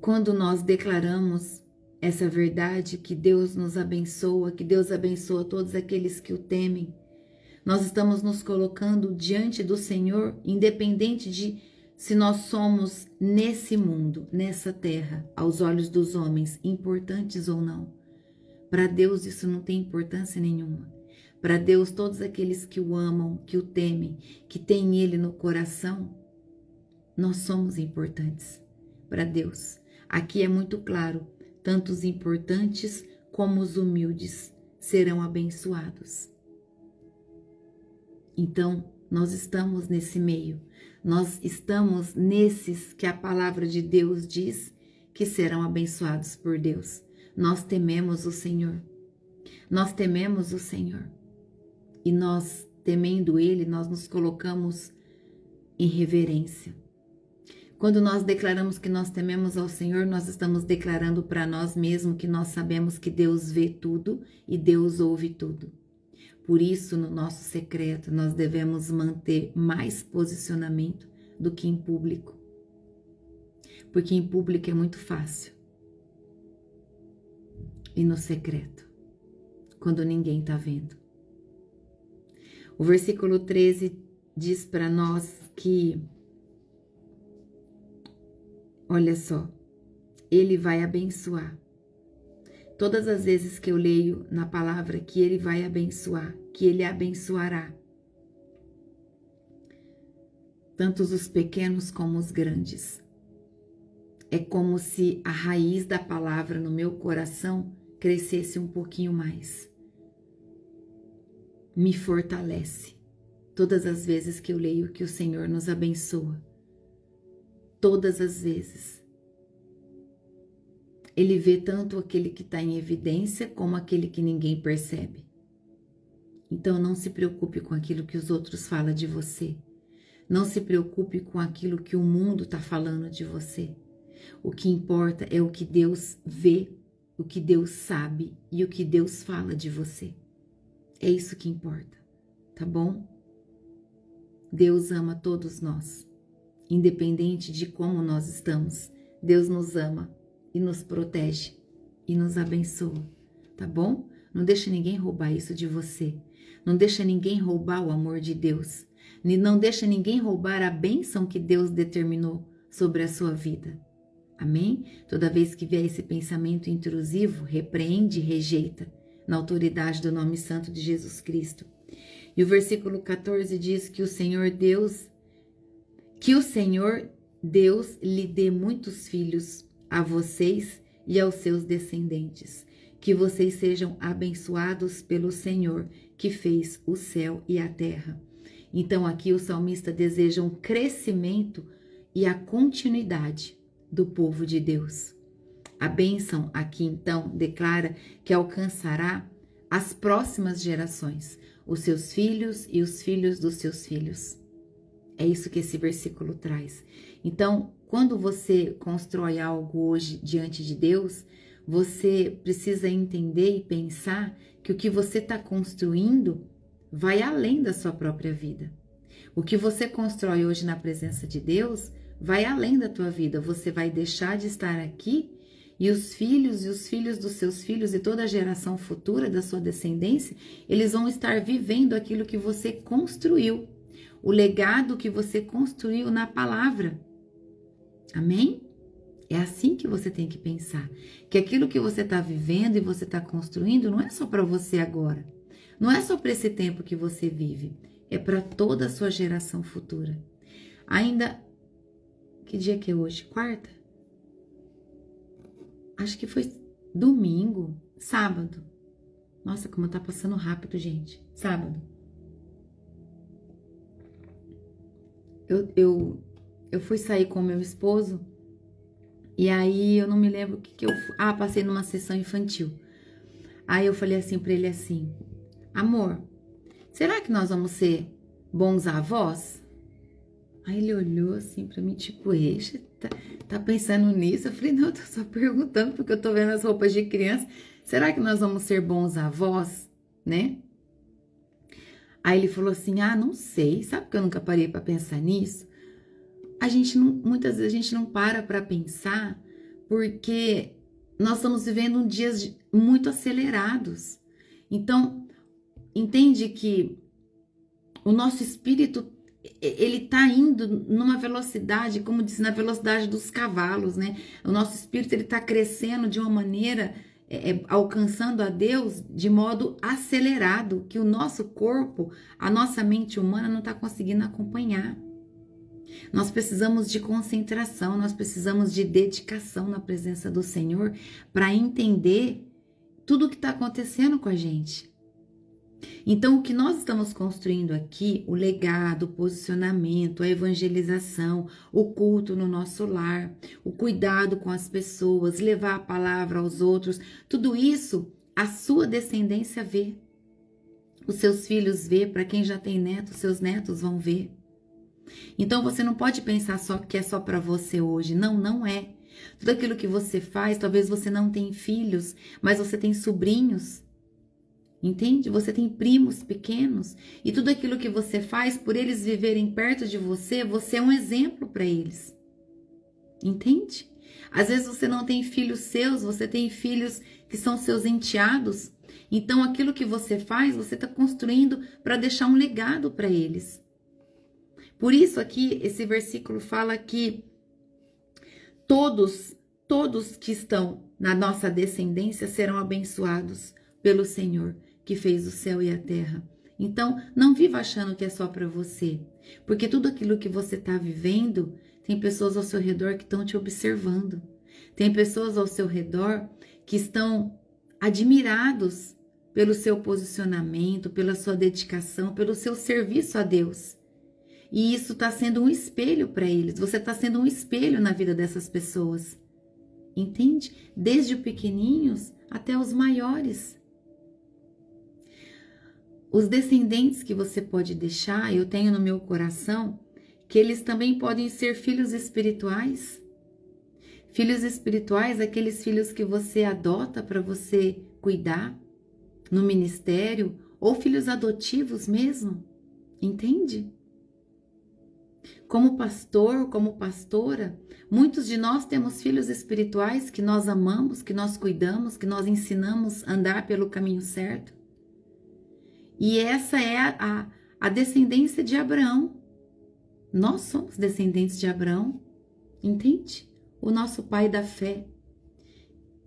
Speaker 1: quando nós declaramos essa verdade, que Deus nos abençoa, que Deus abençoa todos aqueles que o temem, nós estamos nos colocando diante do Senhor, independente de se nós somos nesse mundo, nessa terra, aos olhos dos homens, importantes ou não. Para Deus isso não tem importância nenhuma. Para Deus, todos aqueles que o amam, que o temem, que têm Ele no coração, nós somos importantes para Deus. Aqui é muito claro, tanto os importantes como os humildes serão abençoados. Então, Nós estamos nesse meio. Nós estamos nesses que a palavra de Deus diz que serão abençoados por Deus. Nós tememos o Senhor. Nós tememos o Senhor. E nós, temendo Ele, nós nos colocamos em reverência. Quando nós declaramos que nós tememos ao Senhor, nós estamos declarando para nós mesmos que nós sabemos que Deus vê tudo e Deus ouve tudo. Por isso, no nosso secreto, nós devemos manter mais posicionamento do que em público. Porque em público é muito fácil. E no secreto, quando ninguém está vendo. O versículo 13 diz para nós que, olha só, Ele vai abençoar. Todas as vezes que eu leio na palavra que Ele vai abençoar, que Ele abençoará, tanto os pequenos como os grandes. É como se a raiz da palavra no meu coração crescesse um pouquinho mais. Me fortalece. Todas as vezes que eu leio que o Senhor nos abençoa. Todas as vezes. Ele vê tanto aquele que está em evidência como aquele que ninguém percebe. Então não se preocupe com aquilo que os outros falam de você. Não se preocupe com aquilo que o mundo está falando de você. O que importa é o que Deus vê, o que Deus sabe e o que Deus fala de você. É isso que importa, tá bom? Deus ama todos nós, independente de como nós estamos. Deus nos ama e nos protege e nos abençoa, tá bom? Não deixa ninguém roubar isso de você. Não deixa ninguém roubar o amor de Deus. Não deixa ninguém roubar a bênção que Deus determinou sobre a sua vida. Amém? Toda vez que vier esse pensamento intrusivo, repreende e rejeita na autoridade do nome santo de Jesus Cristo. E o versículo 14 diz que o Senhor Deus lhe dê muitos filhos a vocês e aos seus descendentes, que vocês sejam abençoados pelo Senhor, que fez o céu e a terra. Então aqui o salmista deseja um crescimento e a continuidade do povo de Deus. A bênção aqui então declara que alcançará as próximas gerações, os seus filhos e os filhos dos seus filhos. É isso que esse versículo traz. Então, quando você constrói algo hoje diante de Deus, você precisa entender e pensar que o que você está construindo vai além da sua própria vida. O que você constrói hoje na presença de Deus vai além da tua vida. Você vai deixar de estar aqui e os filhos dos seus filhos e toda a geração futura da sua descendência, eles vão estar vivendo aquilo que você construiu, o legado que você construiu na palavra. Amém? É assim que você tem que pensar, que aquilo que você está vivendo e você está construindo não é só para você agora, não é só para esse tempo que você vive, é para toda a sua geração futura. Ainda, que dia que é hoje? Quarta? Acho que foi domingo, sábado. Nossa, como tá passando rápido, gente. Sábado. Eu fui sair com meu esposo e aí eu não me lembro o que eu... passei numa sessão infantil. Aí eu falei assim pra ele assim, amor, será que nós vamos ser bons avós? Aí ele olhou assim pra mim, tipo, eixa, tá pensando nisso? Eu falei, não, eu tô só perguntando porque eu tô vendo as roupas de criança. Será que nós vamos ser bons avós, né? Aí ele falou assim, não sei, sabe que eu nunca parei pra pensar nisso? Muitas vezes a gente não para pra pensar porque nós estamos vivendo dias muito acelerados. Então, entende que o nosso espírito, ele tá indo numa velocidade, como diz, na velocidade dos cavalos, né? O nosso espírito, ele tá crescendo de uma maneira, alcançando a Deus de modo acelerado, que o nosso corpo, a nossa mente humana não tá conseguindo acompanhar. Nós precisamos de concentração, nós precisamos de dedicação na presença do Senhor para entender tudo o que está acontecendo com a gente. Então, o que nós estamos construindo aqui, o legado, o posicionamento, a evangelização, o culto no nosso lar, o cuidado com as pessoas, levar a palavra aos outros, tudo isso a sua descendência vê. Os seus filhos vê, para quem já tem netos, seus netos vão ver. Então, você não pode pensar só que é só para você hoje. Não, não é. Tudo aquilo que você faz, talvez você não tenha filhos, mas você tem sobrinhos. Entende? Você tem primos pequenos e tudo aquilo que você faz, por eles viverem perto de você, você é um exemplo para eles. Entende? Às vezes você não tem filhos seus, você tem filhos que são seus enteados. Então aquilo que você faz, você está construindo para deixar um legado para eles. Por isso aqui, esse versículo fala que todos que estão na nossa descendência serão abençoados pelo Senhor, que fez o céu e a terra. Então, não viva achando que é só para você, porque tudo aquilo que você está vivendo, tem pessoas ao seu redor que estão te observando. Tem pessoas ao seu redor que estão admirados pelo seu posicionamento, pela sua dedicação, pelo seu serviço a Deus. E isso está sendo um espelho para eles. Você está sendo um espelho na vida dessas pessoas. Entende? Desde os pequenininhos até os maiores. Os descendentes que você pode deixar, eu tenho no meu coração, que eles também podem ser filhos espirituais. Filhos espirituais, aqueles filhos que você adota para você cuidar no ministério, ou filhos adotivos mesmo. Entende? Como pastor, como pastora, muitos de nós temos filhos espirituais que nós amamos, que nós cuidamos, que nós ensinamos a andar pelo caminho certo. E essa é a descendência de Abraão. Nós somos descendentes de Abraão, entende? O nosso pai da fé,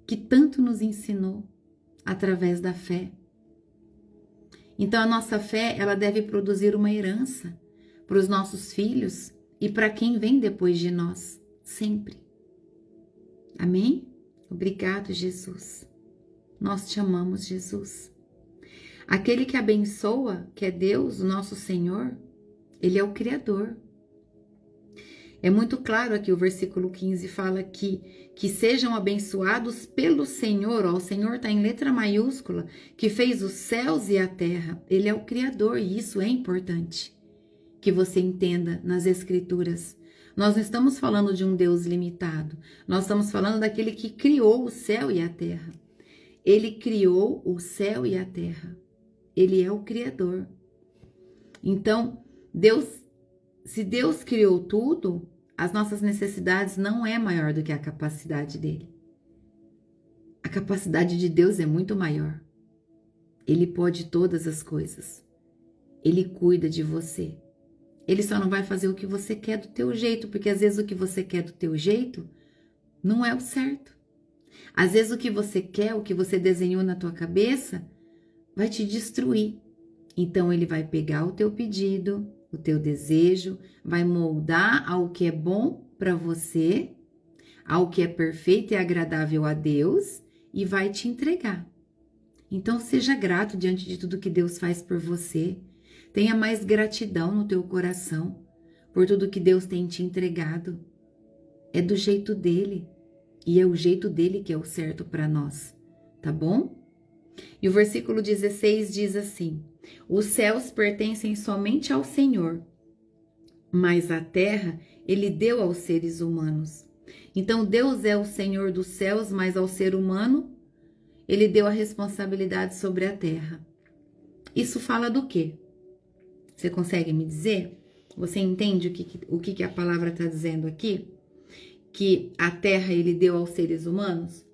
Speaker 1: que tanto nos ensinou através da fé. Então a nossa fé, ela deve produzir uma herança para os nossos filhos e para quem vem depois de nós, sempre. Amém? Obrigado, Jesus. Nós te amamos, Jesus. Aquele que abençoa, que é Deus, o nosso Senhor, Ele é o Criador. É muito claro aqui, o versículo 15 fala que sejam abençoados pelo Senhor, ó, o Senhor está em letra maiúscula, que fez os céus e a terra. Ele é o Criador e isso é importante que você entenda nas Escrituras. Nós não estamos falando de um Deus limitado, nós estamos falando daquele que criou o céu e a terra. Ele criou o céu e a terra. Ele é o Criador. Então, se Deus criou tudo, as nossas necessidades não é maior do que a capacidade dele. A capacidade de Deus é muito maior. Ele pode todas as coisas. Ele cuida de você. Ele só não vai fazer o que você quer do teu jeito, porque às vezes o que você quer do teu jeito não é o certo. Às vezes o que você quer, o que você desenhou na tua cabeça, vai te destruir. Então ele vai pegar o teu pedido, o teu desejo, vai moldar ao que é bom para você, ao que é perfeito e agradável a Deus e vai te entregar. Então seja grato diante de tudo que Deus faz por você. Tenha mais gratidão no teu coração por tudo que Deus tem te entregado. É do jeito dele e é o jeito dele que é o certo para nós, tá bom? E o versículo 16 diz assim: os céus pertencem somente ao Senhor, mas a terra ele deu aos seres humanos. Então Deus é o Senhor dos céus, mas ao ser humano ele deu a responsabilidade sobre a terra. Isso fala do quê? Você consegue me dizer? Você entende o que a palavra está dizendo aqui? Que a terra ele deu aos seres humanos?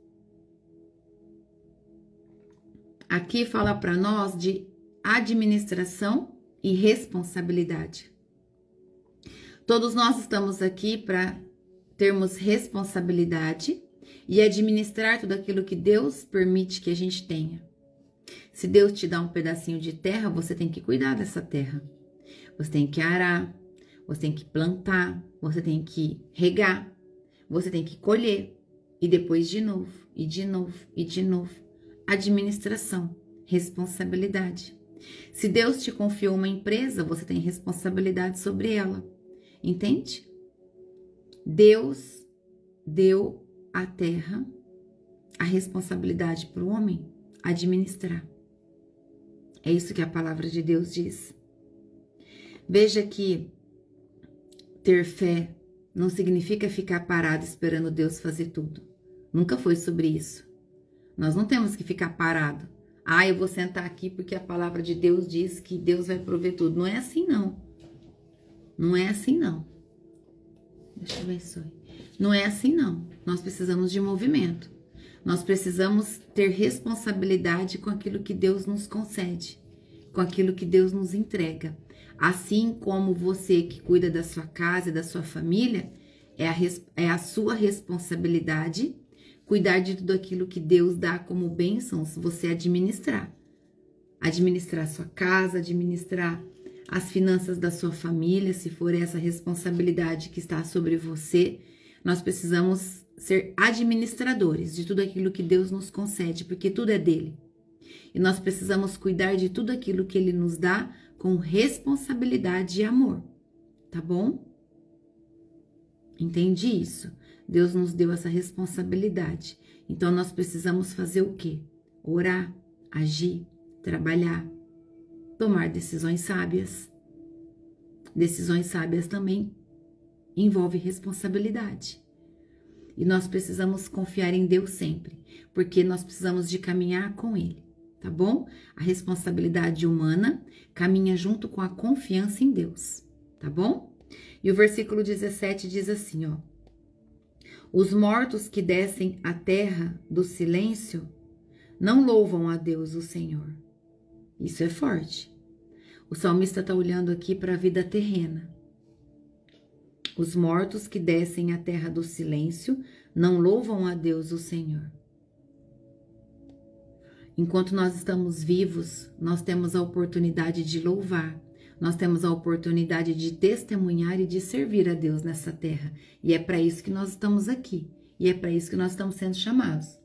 Speaker 1: Aqui fala para nós de administração e responsabilidade. Todos nós estamos aqui para termos responsabilidade e administrar tudo aquilo que Deus permite que a gente tenha. Se Deus te dá um pedacinho de terra, você tem que cuidar dessa terra. Você tem que arar, você tem que plantar, você tem que regar, você tem que colher. E depois de novo, e de novo, e de novo. Administração, responsabilidade. Se Deus te confiou uma empresa, você tem responsabilidade sobre ela. Entende? Deus deu à terra a responsabilidade para o homem administrar. É isso que a palavra de Deus diz. Veja que ter fé não significa ficar parado esperando Deus fazer tudo. Nunca foi sobre isso. Nós não temos que ficar parado. Ah, eu vou sentar aqui porque a palavra de Deus diz que Deus vai prover tudo. Não é assim, não. Não é assim, não. Deixa eu ver isso aí. Não é assim, não. Nós precisamos de movimento. Nós precisamos ter responsabilidade com aquilo que Deus nos concede, com aquilo que Deus nos entrega. Assim como você que cuida da sua casa e da sua família, é a sua responsabilidade cuidar de tudo aquilo que Deus dá como bênçãos, você administrar. Administrar a sua casa, administrar as finanças da sua família, se for essa responsabilidade que está sobre você. Nós precisamos ser administradores de tudo aquilo que Deus nos concede, porque tudo é dele. E nós precisamos cuidar de tudo aquilo que ele nos dá com responsabilidade e amor, tá bom? Entendi isso. Deus nos deu essa responsabilidade. Então nós precisamos fazer o quê? Orar, agir, trabalhar, tomar decisões sábias. Decisões sábias também envolve responsabilidade. E nós precisamos confiar em Deus sempre, porque nós precisamos de caminhar com Ele, tá bom? A responsabilidade humana caminha junto com a confiança em Deus, tá bom? E o versículo 17 diz assim, ó: os mortos que descem à terra do silêncio não louvam a Deus, o Senhor. Isso é forte. O salmista está olhando aqui para a vida terrena. Os mortos que descem à terra do silêncio não louvam a Deus, o Senhor. Enquanto nós estamos vivos, nós temos a oportunidade de louvar. Nós temos a oportunidade de testemunhar e de servir a Deus nessa terra. E é para isso que nós estamos aqui. E é para isso que nós estamos sendo chamados.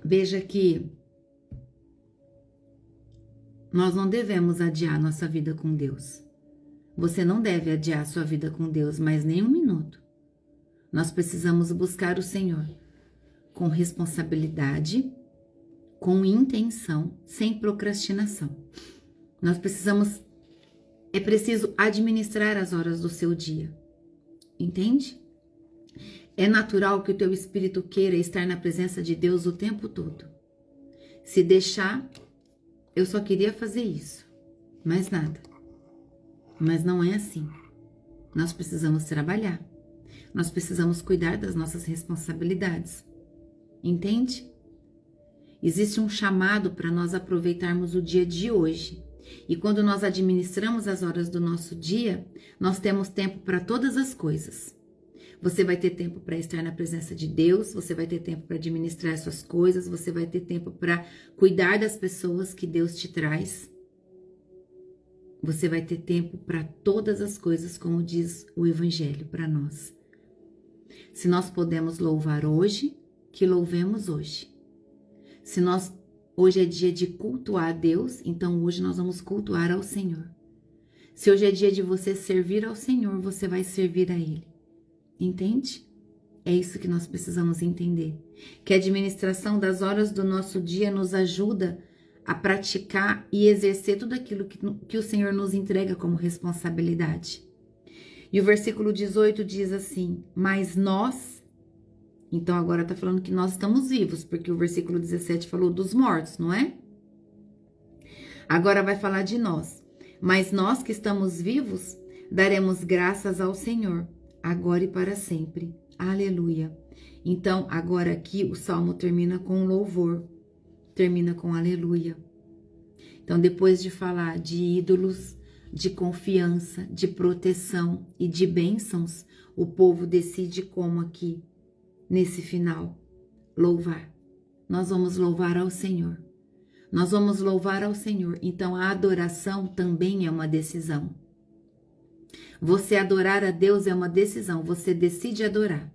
Speaker 1: Veja que nós não devemos adiar nossa vida com Deus. Você não deve adiar sua vida com Deus mais nem um minuto. Nós precisamos buscar o Senhor com responsabilidade, com intenção, sem procrastinação. É preciso administrar as horas do seu dia. Entende? É natural que o teu espírito queira estar na presença de Deus o tempo todo. Se deixar, eu só queria fazer isso, mais nada. Mas não é assim. Nós precisamos trabalhar. Nós precisamos cuidar das nossas responsabilidades. Entende? Existe um chamado para nós aproveitarmos o dia de hoje. E quando nós administramos as horas do nosso dia, nós temos tempo para todas as coisas. Você vai ter tempo para estar na presença de Deus, você vai ter tempo para administrar suas coisas, você vai ter tempo para cuidar das pessoas que Deus te traz. Você vai ter tempo para todas as coisas, como diz o Evangelho para nós. Se nós podemos louvar hoje, que louvemos hoje. Se hoje é dia de cultuar a Deus, então hoje nós vamos cultuar ao Senhor. Se hoje é dia de você servir ao Senhor, você vai servir a Ele. Entende? É isso que nós precisamos entender. Que a administração das horas do nosso dia nos ajuda a praticar e exercer tudo aquilo que o Senhor nos entrega como responsabilidade. E o versículo 18 diz assim: mas nós... Então agora está falando que nós estamos vivos, porque o versículo 17 falou dos mortos, não é? Agora vai falar de nós. Mas nós que estamos vivos, daremos graças ao Senhor, agora e para sempre. Aleluia. Então agora aqui o salmo termina com louvor, termina com aleluia. Então depois de falar de ídolos, de confiança, de proteção e de bênçãos, o povo decide como aqui, nesse final, louvar. Nós vamos louvar ao Senhor. Nós vamos louvar ao Senhor. Então a adoração também é uma decisão. Você adorar a Deus é uma decisão. Você decide adorar.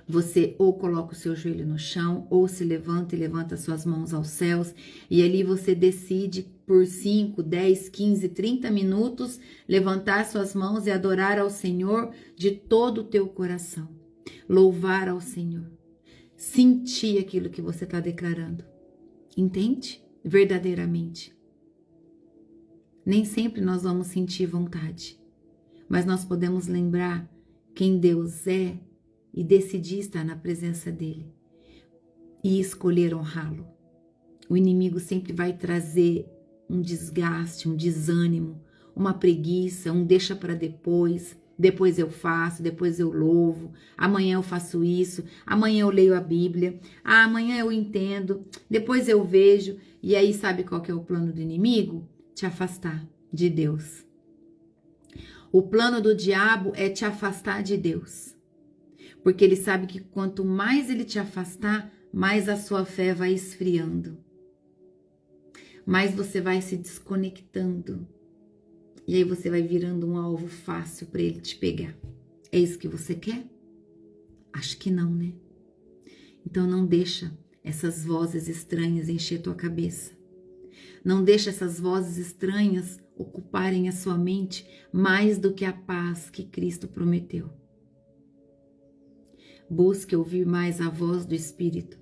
Speaker 1: Você ou coloca o seu joelho no chão, ou se levanta e levanta suas mãos aos céus, e ali você decide por 5, 10, 15, 30 minutos levantar suas mãos e adorar ao Senhor de todo o teu coração. Louvar ao Senhor. Sentir aquilo que você está declarando. Entende? Verdadeiramente. Nem sempre nós vamos sentir vontade, mas nós podemos lembrar quem Deus é e decidir estar na presença dele e escolher honrá-lo. O inimigo sempre vai trazer um desgaste, um desânimo, uma preguiça, um deixa para depois. Depois eu faço, depois eu louvo, amanhã eu faço isso, amanhã eu leio a Bíblia, amanhã eu entendo, depois eu vejo. E aí sabe qual que é o plano do inimigo? Te afastar de Deus. O plano do diabo é te afastar de Deus. Porque ele sabe que quanto mais ele te afastar, mais a sua fé vai esfriando. Mais você vai se desconectando. E aí você vai virando um alvo fácil para ele te pegar. É isso que você quer? Acho que não, né? Então não deixa essas vozes estranhas encher tua cabeça. Não deixa essas vozes estranhas ocuparem a sua mente mais do que a paz que Cristo prometeu. Busque ouvir mais a voz do Espírito.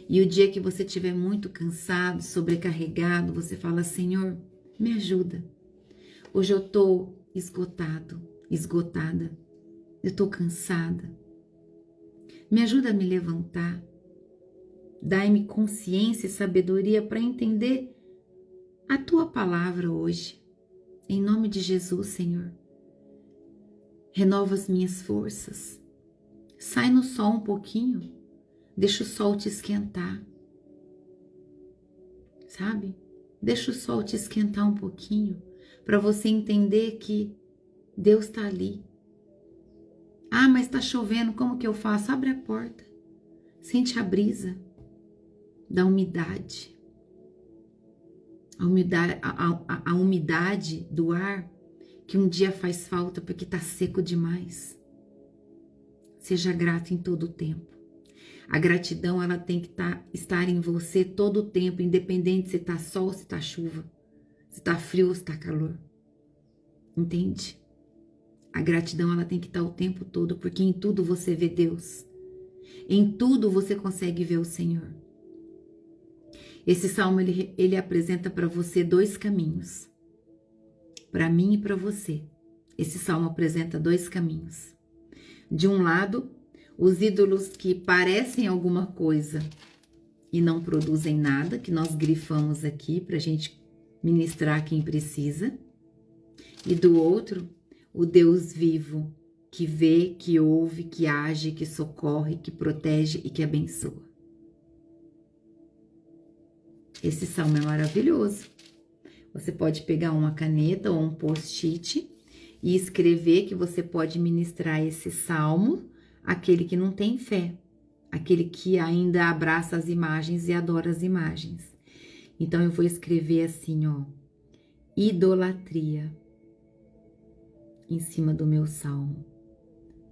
Speaker 1: E o dia que você estiver muito cansado, sobrecarregado, você fala: Senhor, me ajuda. Hoje eu estou esgotado, esgotada. Eu estou cansada. Me ajuda a me levantar. Dai-me consciência e sabedoria para entender a Tua palavra hoje. Em nome de Jesus, Senhor. Renova as minhas forças. Sai no sol um pouquinho. Deixa o sol te esquentar. Sabe? Deixa o sol te esquentar um pouquinho. Para você entender que Deus está ali. Ah, mas está chovendo, como que eu faço? Abre a porta. Sente a brisa da umidade. A umidade do ar que um dia faz falta porque está seco demais. Seja grato em todo o tempo. A gratidão ela tem que estar em você todo o tempo, independente se está sol ou se está chuva, se está frio ou se está calor. Entende? A gratidão ela tem que estar o tempo todo, porque em tudo você vê Deus. Em tudo você consegue ver o Senhor. Esse salmo ele apresenta para você dois caminhos. Para mim e para você. Esse salmo apresenta dois caminhos. De um lado, os ídolos que parecem alguma coisa e não produzem nada, que nós grifamos aqui para a gente ministrar quem precisa. E do outro, o Deus vivo, que vê, que ouve, que age, que socorre, que protege e que abençoa. Esse salmo é maravilhoso. Você pode pegar uma caneta ou um post-it e escrever que você pode ministrar esse salmo àquele que não tem fé, aquele que ainda abraça as imagens e adora as imagens. Então eu vou escrever assim, ó, idolatria em cima do meu salmo.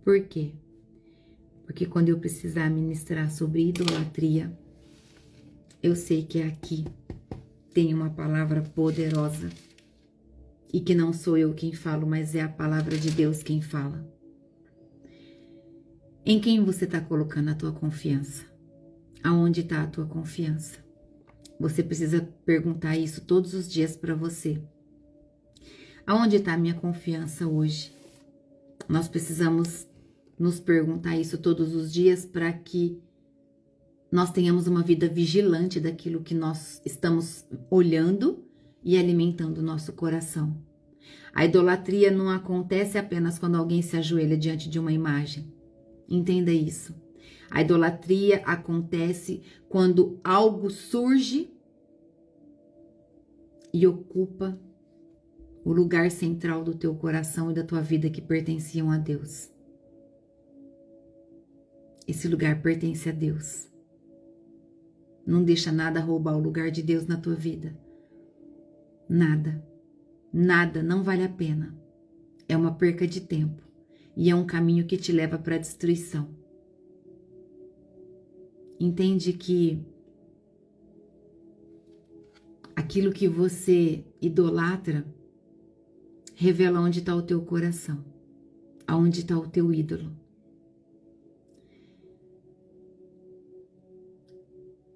Speaker 1: Por quê? Porque quando eu precisar ministrar sobre idolatria, eu sei que aqui tem uma palavra poderosa e que não sou eu quem falo, mas é a palavra de Deus quem fala. Em quem você está colocando a tua confiança? Aonde está a tua confiança? Você precisa perguntar isso todos os dias para você. Aonde está a minha confiança hoje? Nós precisamos nos perguntar isso todos os dias para que nós tenhamos uma vida vigilante daquilo que nós estamos olhando e alimentando o nosso coração. A idolatria não acontece apenas quando alguém se ajoelha diante de uma imagem. Entenda isso. A idolatria acontece quando algo surge e ocupa o lugar central do teu coração e da tua vida que pertenciam a Deus. Esse lugar pertence a Deus. Não deixa nada roubar o lugar de Deus na tua vida. Nada. Nada, não vale a pena. É uma perca de tempo. E é um caminho que te leva para a destruição. Entende que aquilo que você idolatra revela onde está o teu coração, aonde está o teu ídolo.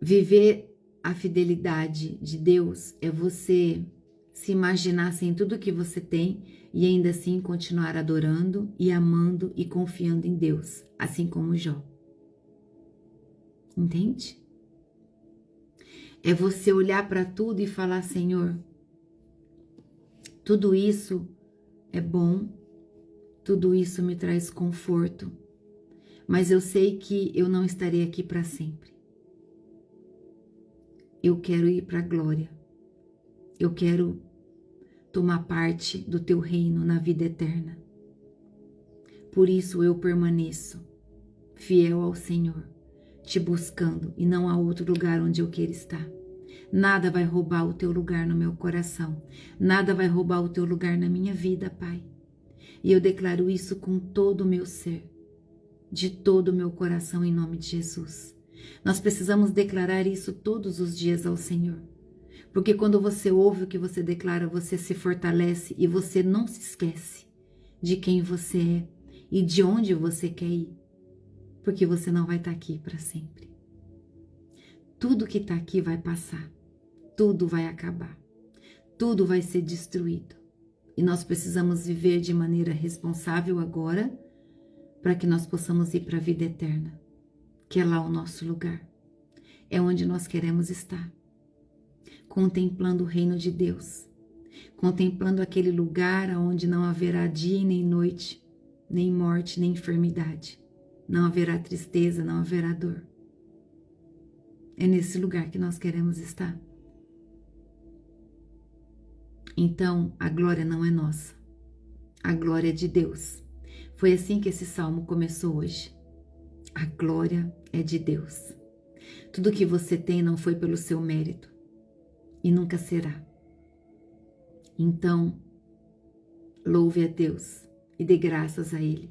Speaker 1: Viver a fidelidade de Deus é você se imaginar sem tudo que você tem e ainda assim continuar adorando e amando e confiando em Deus, assim como Jó. Entende? É você olhar para tudo e falar: Senhor, tudo isso é bom, tudo isso me traz conforto, mas eu sei que eu não estarei aqui para sempre. Eu quero ir para a glória. Eu quero tomar parte do teu reino na vida eterna. Por isso eu permaneço fiel ao Senhor, te buscando, e não há outro lugar onde eu queira estar. Nada vai roubar o teu lugar no meu coração. Nada vai roubar o teu lugar na minha vida, Pai. E eu declaro isso com todo o meu ser, de todo o meu coração, em nome de Jesus. Nós precisamos declarar isso todos os dias ao Senhor. Porque quando você ouve o que você declara, você se fortalece e você não se esquece de quem você é e de onde você quer ir. Porque você não vai estar aqui para sempre. Tudo que está aqui vai passar. Tudo vai acabar. Tudo vai ser destruído. E nós precisamos viver de maneira responsável agora, para que nós possamos ir para a vida eterna, que é lá o nosso lugar. É onde nós queremos estar. Contemplando o reino de Deus. Contemplando aquele lugar onde não haverá dia nem noite, nem morte, nem enfermidade. Não haverá tristeza, não haverá dor. É nesse lugar que nós queremos estar. Então, a glória não é nossa. A glória é de Deus. Foi assim que esse salmo começou hoje. A glória é de Deus. Tudo que você tem não foi pelo seu mérito e nunca será. Então, louve a Deus e dê graças a Ele.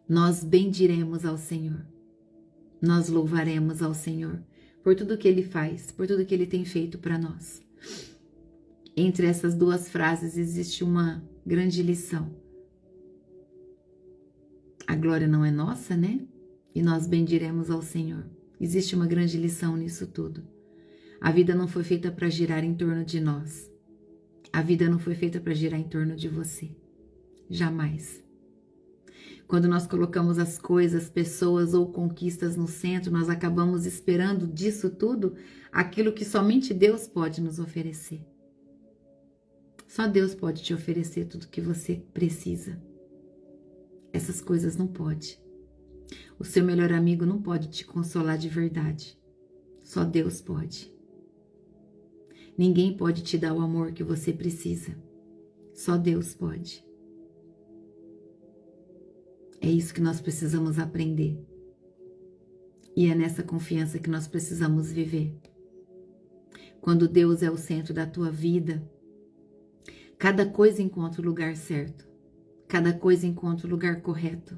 Speaker 1: Nós bendiremos ao Senhor. Nós louvaremos ao Senhor por tudo que Ele faz, por tudo que Ele tem feito para nós. Entre essas duas frases existe uma grande lição. A glória não é nossa, né? E nós bendiremos ao Senhor. Existe uma grande lição nisso tudo. A vida não foi feita para girar em torno de nós. A vida não foi feita para girar em torno de você. Jamais. Quando nós colocamos as coisas, pessoas ou conquistas no centro, nós acabamos esperando disso tudo aquilo que somente Deus pode nos oferecer. Só Deus pode te oferecer tudo que você precisa. Essas coisas não pode. O seu melhor amigo não pode te consolar de verdade. Só Deus pode. Ninguém pode te dar o amor que você precisa. Só Deus pode. É isso que nós precisamos aprender. E é nessa confiança que nós precisamos viver. Quando Deus é o centro da tua vida, cada coisa encontra o lugar certo. Cada coisa encontra o lugar correto.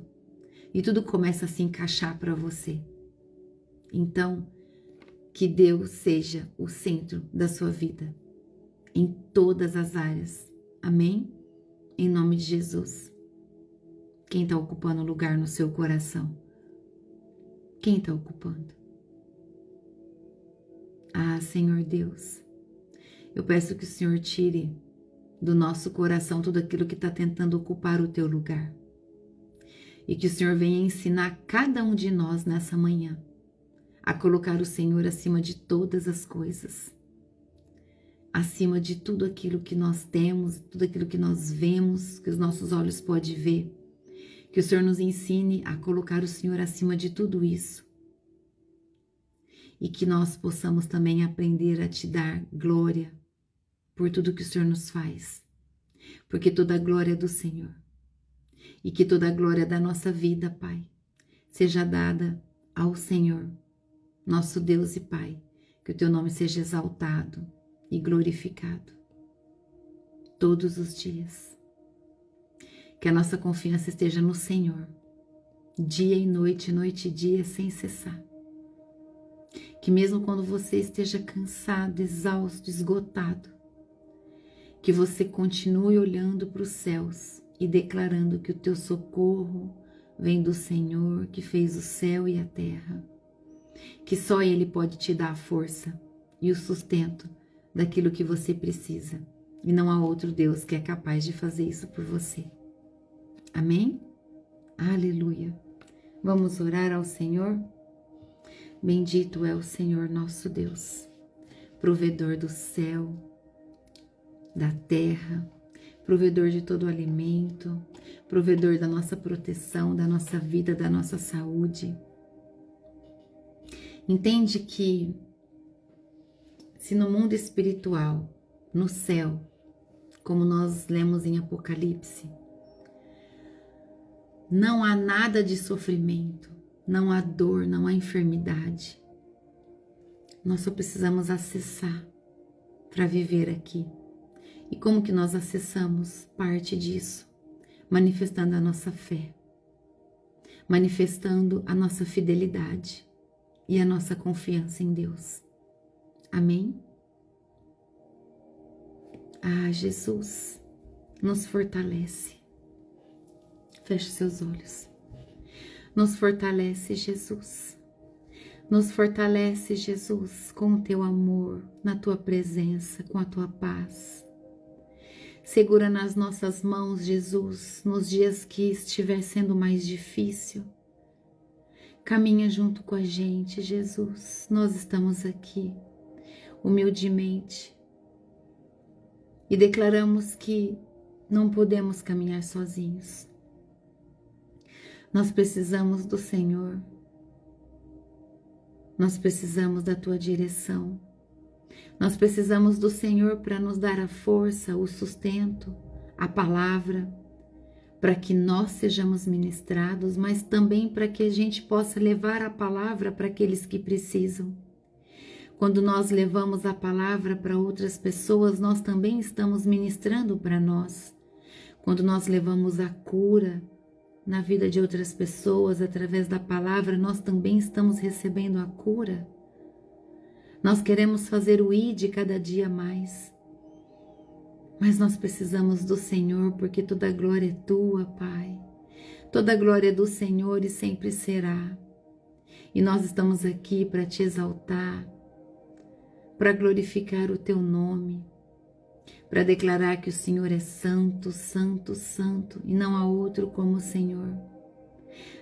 Speaker 1: E tudo começa a se encaixar para você. Então, que Deus seja o centro da sua vida. Em todas as áreas. Amém? Em nome de Jesus. Quem está ocupando lugar no seu coração? Quem está ocupando? Ah, Senhor Deus, eu peço que o Senhor tire do nosso coração tudo aquilo que está tentando ocupar o teu lugar. E que o Senhor venha ensinar cada um de nós nessa manhã a colocar o Senhor acima de todas as coisas. Acima de tudo aquilo que nós temos, tudo aquilo que nós vemos, que os nossos olhos podem ver. Que o Senhor nos ensine a colocar o Senhor acima de tudo isso. E que nós possamos também aprender a te dar glória por tudo que o Senhor nos faz. Porque toda a glória é do Senhor. E que toda a glória da nossa vida, Pai, seja dada ao Senhor, nosso Deus e Pai. Que o teu nome seja exaltado e glorificado todos os dias. Que a nossa confiança esteja no Senhor, dia e noite, noite e dia, sem cessar. que mesmo quando você esteja cansado, exausto, esgotado, que você continue olhando para os céus e declarando que o teu socorro vem do Senhor, que fez o céu e a terra, que só Ele pode te dar a força e o sustento daquilo que você precisa, e não há outro Deus que é capaz de fazer isso por você. Amém? Aleluia. Vamos orar ao Senhor? Bendito é o Senhor nosso Deus, provedor do céu, da terra, provedor de todo o alimento, provedor da nossa proteção, da nossa vida, da nossa saúde. Entende que se no mundo espiritual, no céu, como nós lemos em Apocalipse, não há nada de sofrimento, não há dor, não há enfermidade. Nós só precisamos acessar para viver aqui. E como que nós acessamos parte disso? Manifestando a nossa fé, manifestando a nossa fidelidade e a nossa confiança em Deus. Amém? Ah, Jesus, nos fortalece. Feche seus olhos. Nos fortalece, Jesus. Nos fortalece, Jesus, com o teu amor, na tua presença, com a tua paz. Segura nas nossas mãos, Jesus, nos dias que estiver sendo mais difícil. Caminha junto com a gente, Jesus. Nós estamos aqui, humildemente, e declaramos que não podemos caminhar sozinhos. Nós precisamos do Senhor. Nós precisamos da tua direção. Nós precisamos do Senhor para nos dar a força, o sustento, a palavra, para que nós sejamos ministrados, mas também para que a gente possa levar a palavra para aqueles que precisam. Quando nós levamos a palavra para outras pessoas, nós também estamos ministrando para nós. Quando nós levamos a cura na vida de outras pessoas através da palavra, nós também estamos recebendo a cura. Nós queremos fazer o ID cada dia mais, mas nós precisamos do Senhor, porque toda a glória é tua, Pai. Toda a glória é do Senhor e sempre será. E nós estamos aqui para te exaltar, para glorificar o teu nome, para declarar que o Senhor é santo, santo, santo, e não há outro como o Senhor.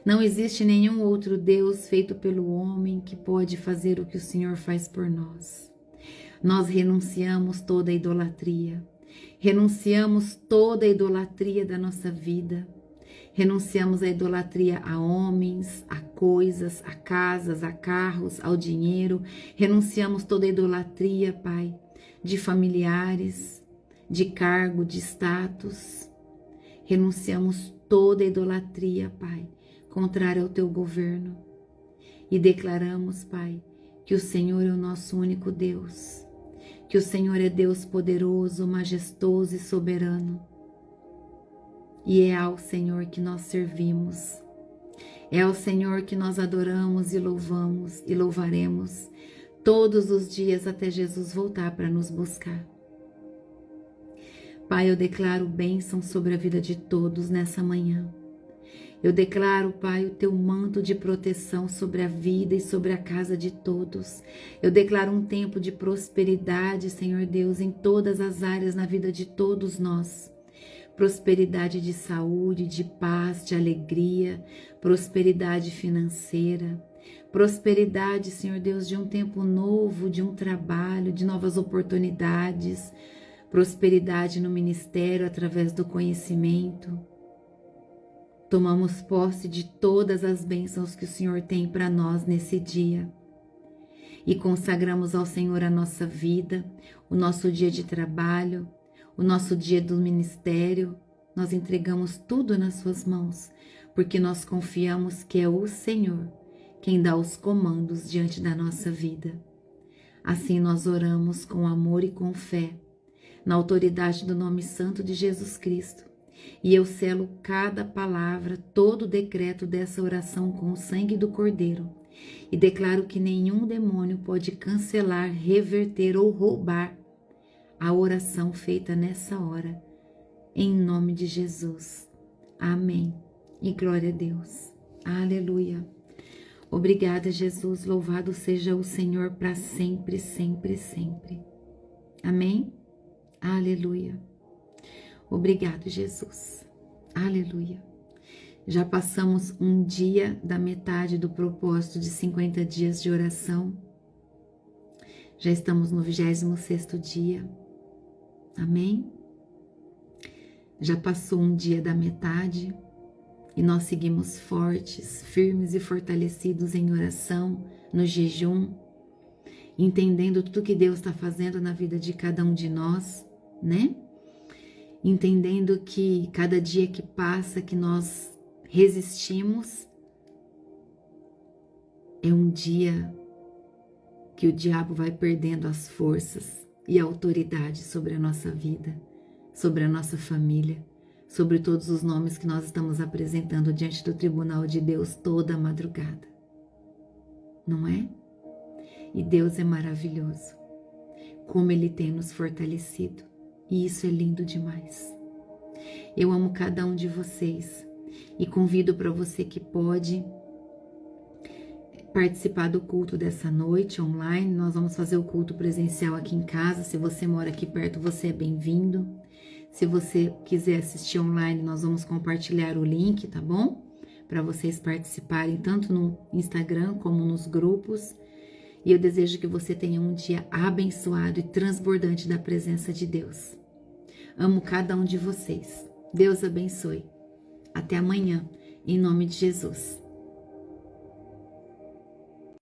Speaker 1: Não existe nenhum outro Deus feito pelo homem que pode fazer o que o Senhor faz por nós. Nós renunciamos toda a idolatria, renunciamos toda a idolatria da nossa vida, renunciamos a idolatria a homens, a coisas, a casas, a carros, ao dinheiro, renunciamos toda a idolatria, Pai, de familiares, de cargo, de status, renunciamos toda a idolatria, Pai, contrária ao teu governo, e declaramos, Pai, que o Senhor é o nosso único Deus, que o Senhor é Deus poderoso, majestoso e soberano, e é ao Senhor que nós servimos, é ao Senhor que nós adoramos e louvamos e louvaremos todos os dias até Jesus voltar para nos buscar. Pai, eu declaro bênção sobre a vida de todos nessa manhã. Eu declaro, Pai, o teu manto de proteção sobre a vida e sobre a casa de todos. Eu declaro um tempo de prosperidade, Senhor Deus, em todas as áreas na vida de todos nós. Prosperidade de saúde, de paz, de alegria, prosperidade financeira, prosperidade, Senhor Deus, de um tempo novo, de um trabalho, de novas oportunidades, prosperidade no ministério através do conhecimento. Tomamos posse de todas as bênçãos que o Senhor tem para nós nesse dia e consagramos ao Senhor a nossa vida, o nosso dia de trabalho, o nosso dia do ministério. Nós entregamos tudo nas suas mãos, porque nós confiamos que é o Senhor quem dá os comandos diante da nossa vida. Assim nós oramos com amor e com fé, na autoridade do nome santo de Jesus Cristo. E eu selo cada palavra, todo o decreto dessa oração com o sangue do Cordeiro, E declaro que nenhum demônio pode cancelar, reverter ou roubar a oração feita nessa hora. Em nome de Jesus. Amém. E glória a Deus. Aleluia. Obrigada, Jesus. Louvado seja o Senhor para sempre, sempre, sempre. Amém? Aleluia. Obrigado, Jesus. Aleluia. Já passamos um dia da metade do propósito de 50 dias de oração. Já estamos no 26º dia. Amém? Já passou um dia da metade e nós seguimos fortes, firmes e fortalecidos em oração, no jejum, entendendo tudo que Deus está fazendo na vida de cada um de nós, né? Entendendo que cada dia que passa, que nós resistimos, é um dia que o diabo vai perdendo as forças e a autoridade sobre a nossa vida, sobre a nossa família, sobre todos os nomes que nós estamos apresentando diante do tribunal de Deus toda a madrugada. Não é? E Deus é maravilhoso, como Ele tem nos fortalecido, e isso é lindo demais. Eu amo cada um de vocês e convido para você que pode participar do culto dessa noite online. Nós vamos fazer o culto presencial aqui em casa. Se você mora aqui perto, você é bem-vindo. Se você quiser assistir online, nós vamos compartilhar o link, tá bom? Para vocês participarem tanto no Instagram como nos grupos. E eu desejo que você tenha um dia abençoado e transbordante da presença de Deus. Amo cada um de vocês. Deus abençoe. Até amanhã, em nome de Jesus.